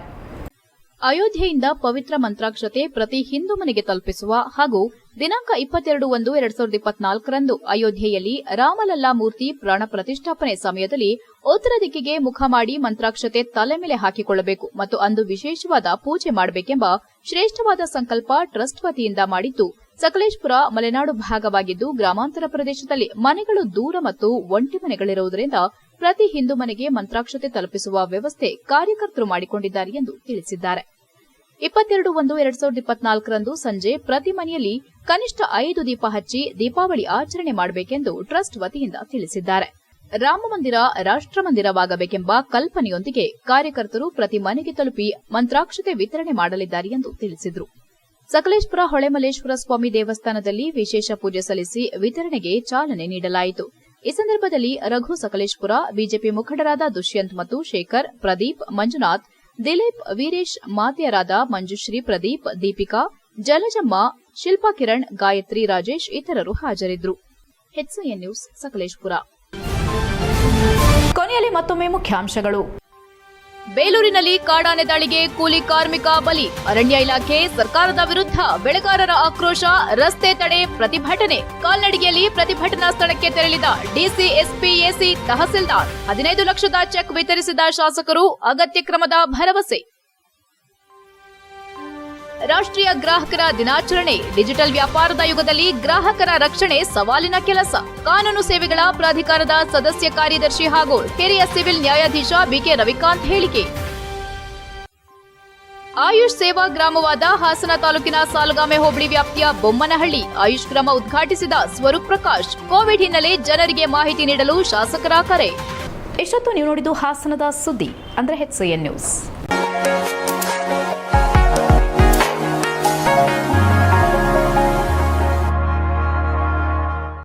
ಅಯೋಧ್ಯೆಯಿಂದ ಪವಿತ್ರ ಮಂತ್ರಾಕ್ಷತೆ ಪ್ರತಿ ಹಿಂದೂ ಮನೆಗೆ ತಲುಪಿಸುವ ಹಾಗೂ ದಿನಾಂಕ 22/1/2024 ಅಯೋಧ್ಯೆಯಲ್ಲಿ ರಾಮಲಲ್ಲಾ ಮೂರ್ತಿ ಪ್ರಾಣ ಪ್ರತಿಷ್ಠಾಪನೆ ಸಮಯದಲ್ಲಿ ಉತ್ತರ ದಿಕ್ಕಿಗೆ ಮುಖ ಮಾಡಿ ಮಂತ್ರಾಕ್ಷತೆ ತಲೆ ಮೇಲೆ ಹಾಕಿಕೊಳ್ಳಬೇಕು ಮತ್ತು ಅಂದು ವಿಶೇಷವಾದ ಪೂಜೆ ಮಾಡಬೇಕೆಂಬ ಶ್ರೇಷ್ಠವಾದ ಸಂಕಲ್ಪ ಟ್ರಸ್ಟ್ ವತಿಯಿಂದ ಮಾಡಿದ್ದು, ಸಕಲೇಶ್ಪುರ ಮಲೆನಾಡು ಭಾಗವಾಗಿದ್ದು ಗ್ರಾಮಾಂತರ ಪ್ರದೇಶದಲ್ಲಿ ಮನೆಗಳು ದೂರ ಮತ್ತು ಒಂಟಿ ಮನೆಗಳಿರುವುದರಿಂದ ಪ್ರತಿ ಹಿಂದೂ ಮನೆಗೆ ಮಂತ್ರಾಕ್ಷತೆ ತಲುಪಿಸುವ ವ್ಯವಸ್ಥೆ ಕಾರ್ಯಕರ್ತರು ಮಾಡಿಕೊಂಡಿದ್ದಾರೆ ಎಂದು ತಿಳಿಸಿದ್ದಾರೆ. 22/1/2024 ಸಂಜೆ ಪ್ರತಿ ಮನೆಯಲ್ಲಿ ಕನಿಷ್ಠ 5 ದೀಪ ಹಚ್ಚಿ ದೀಪಾವಳಿ ಆಚರಣೆ ಮಾಡಬೇಕೆಂದು ಟ್ರಸ್ಟ್ ವತಿಯಿಂದ ತಿಳಿಸಿದ್ದಾರೆ. ರಾಮಮಂದಿರ ರಾಷ್ಟ್ರಮಂದಿರವಾಗಬೇಕೆಂಬ ಕಲ್ಪನೆಯೊಂದಿಗೆ ಕಾರ್ಯಕರ್ತರು ಪ್ರತಿ ಮನೆಗೆ ತಲುಪಿ ಮಂತ್ರಾಕ್ಷತೆ ವಿತರಣೆ ಮಾಡಲಿದ್ದಾರೆ ಎಂದು ತಿಳಿಸಿದರು. ಸಕಲೇಶ್ಪುರ ಹೊಳೆಮಲ್ಲೇಶ್ವರ ಸ್ವಾಮಿ ದೇವಸ್ಥಾನದಲ್ಲಿ ವಿಶೇಷ ಪೂಜೆ ಸಲ್ಲಿಸಿ ವಿತರಣೆಗೆ ಚಾಲನೆ ನೀಡಲಾಯಿತು. ಈ ಸಂದರ್ಭದಲ್ಲಿ ರಘು ಸಕಲೇಶ್ಪುರ, ಬಿಜೆಪಿ ಮುಖಂಡರಾದ ದುಷ್ಯಂತ್ ಮತ್ತು ಶೇಖರ್, ಪ್ರದೀಪ್, ಮಂಜುನಾಥ್, ದಿಲೀಪ್, ವೀರೇಶ್, ಮಾತೆಯರಾದ ಮಂಜುಶ್ರೀ, ಪ್ರದೀಪ್, ದೀಪಿಕಾ, ಜಲಜಮ್ಮ, ಶಿಲ್ಪಾ ಕಿರಣ್, ಗಾಯತ್ರಿ, ರಾಜೇಶ್ ಇತರರು ಹಾಜರಿದ್ದರು. HCN news, Sakleshpur. ಕೊನೆಯಲ್ಲಿ ಮತ್ತೊಮ್ಮೆ ಮುಖ್ಯಾಂಶಗಳು. ಬೇಲೂರಿನಲ್ಲಿ ಕಾಡಾನೆ ದಾಳಿಗೆ ಕೂಲಿ ಕಾರ್ಮಿಕ ಬಲಿ. ಅರಣ್ಯ ಇಲಾಖೆ ಸರ್ಕಾರದ ವಿರುದ್ಧ ಬೆಳೆಗಾರರ ಆಕ್ರೋಶ, ರಸ್ತೆ ತಡೆ, ಪ್ರತಿಭಟನೆ. ಕಾಲ್ನಡಿಗೆಯಲ್ಲಿ ಪ್ರತಿಭಟನಾ ಸ್ಥಳಕ್ಕೆ ತೆರಳಿದ ಡಿಸಿ, ಎಸ್ಪಿ, ಎಸಿ, ತಹಸೀಲ್ದಾರ್. 15 ಲಕ್ಷದ ಚೆಕ್ ವಿತರಿಸಿದ ಶಾಸಕರು, ಅಗತ್ಯ ಕ್ರಮದ ಭರವಸೆ. ರಾಷ್ಟ್ರೀಯ ಗ್ರಾಹಕರ ದಿನಾಚರಣೆ. ಡಿಜಿಟಲ್ ವ್ಯಾಪಾರದ ಯುಗದಲ್ಲಿ ಗ್ರಾಹಕರ ರಕ್ಷಣೆ ಸವಾಲಿನ ಕೆಲಸ. ಕಾನೂನು ಸೇವೆಗಳ ಪ್ರಾಧಿಕಾರದ ಸದಸ್ಯ ಕಾರ್ಯದರ್ಶಿ ಹಾಗೂ ಹಿರಿಯ ಸಿವಿಲ್ ನ್ಯಾಯಾಧೀಶ ಬಿಕೆ ರವಿಕಾಂತ್ ಹೇಳಿಕೆ. ಆಯುಷ್ ಸೇವಾ ಗ್ರಾಮವಾದ ಹಾಸನ ತಾಲೂಕಿನ ಸಾಲಗಾಮೆ ಹೋಬಳಿ ವ್ಯಾಪ್ತಿಯ ಬೊಮ್ಮನಹಳ್ಳಿ ಆಯುಷ್ ಗ್ರಾಮ ಉದ್ಘಾಟಿಸಿದ ಸ್ವರೂಪ್ ಪ್ರಕಾಶ್. ಕೋವಿಡ್ ಹಿನ್ನೆಲೆ ಜನರಿಗೆ ಮಾಹಿತಿ ನೀಡಲು ಶಾಸಕರ ಕರೆ. ಇಷ್ಟೊತ್ತು ನೀವು ನೋಡಿದ್ದು ಹಾಸನದ ಸುದ್ದಿ ಅಂದ್ರೆ HCN ನ್ಯೂಸ್.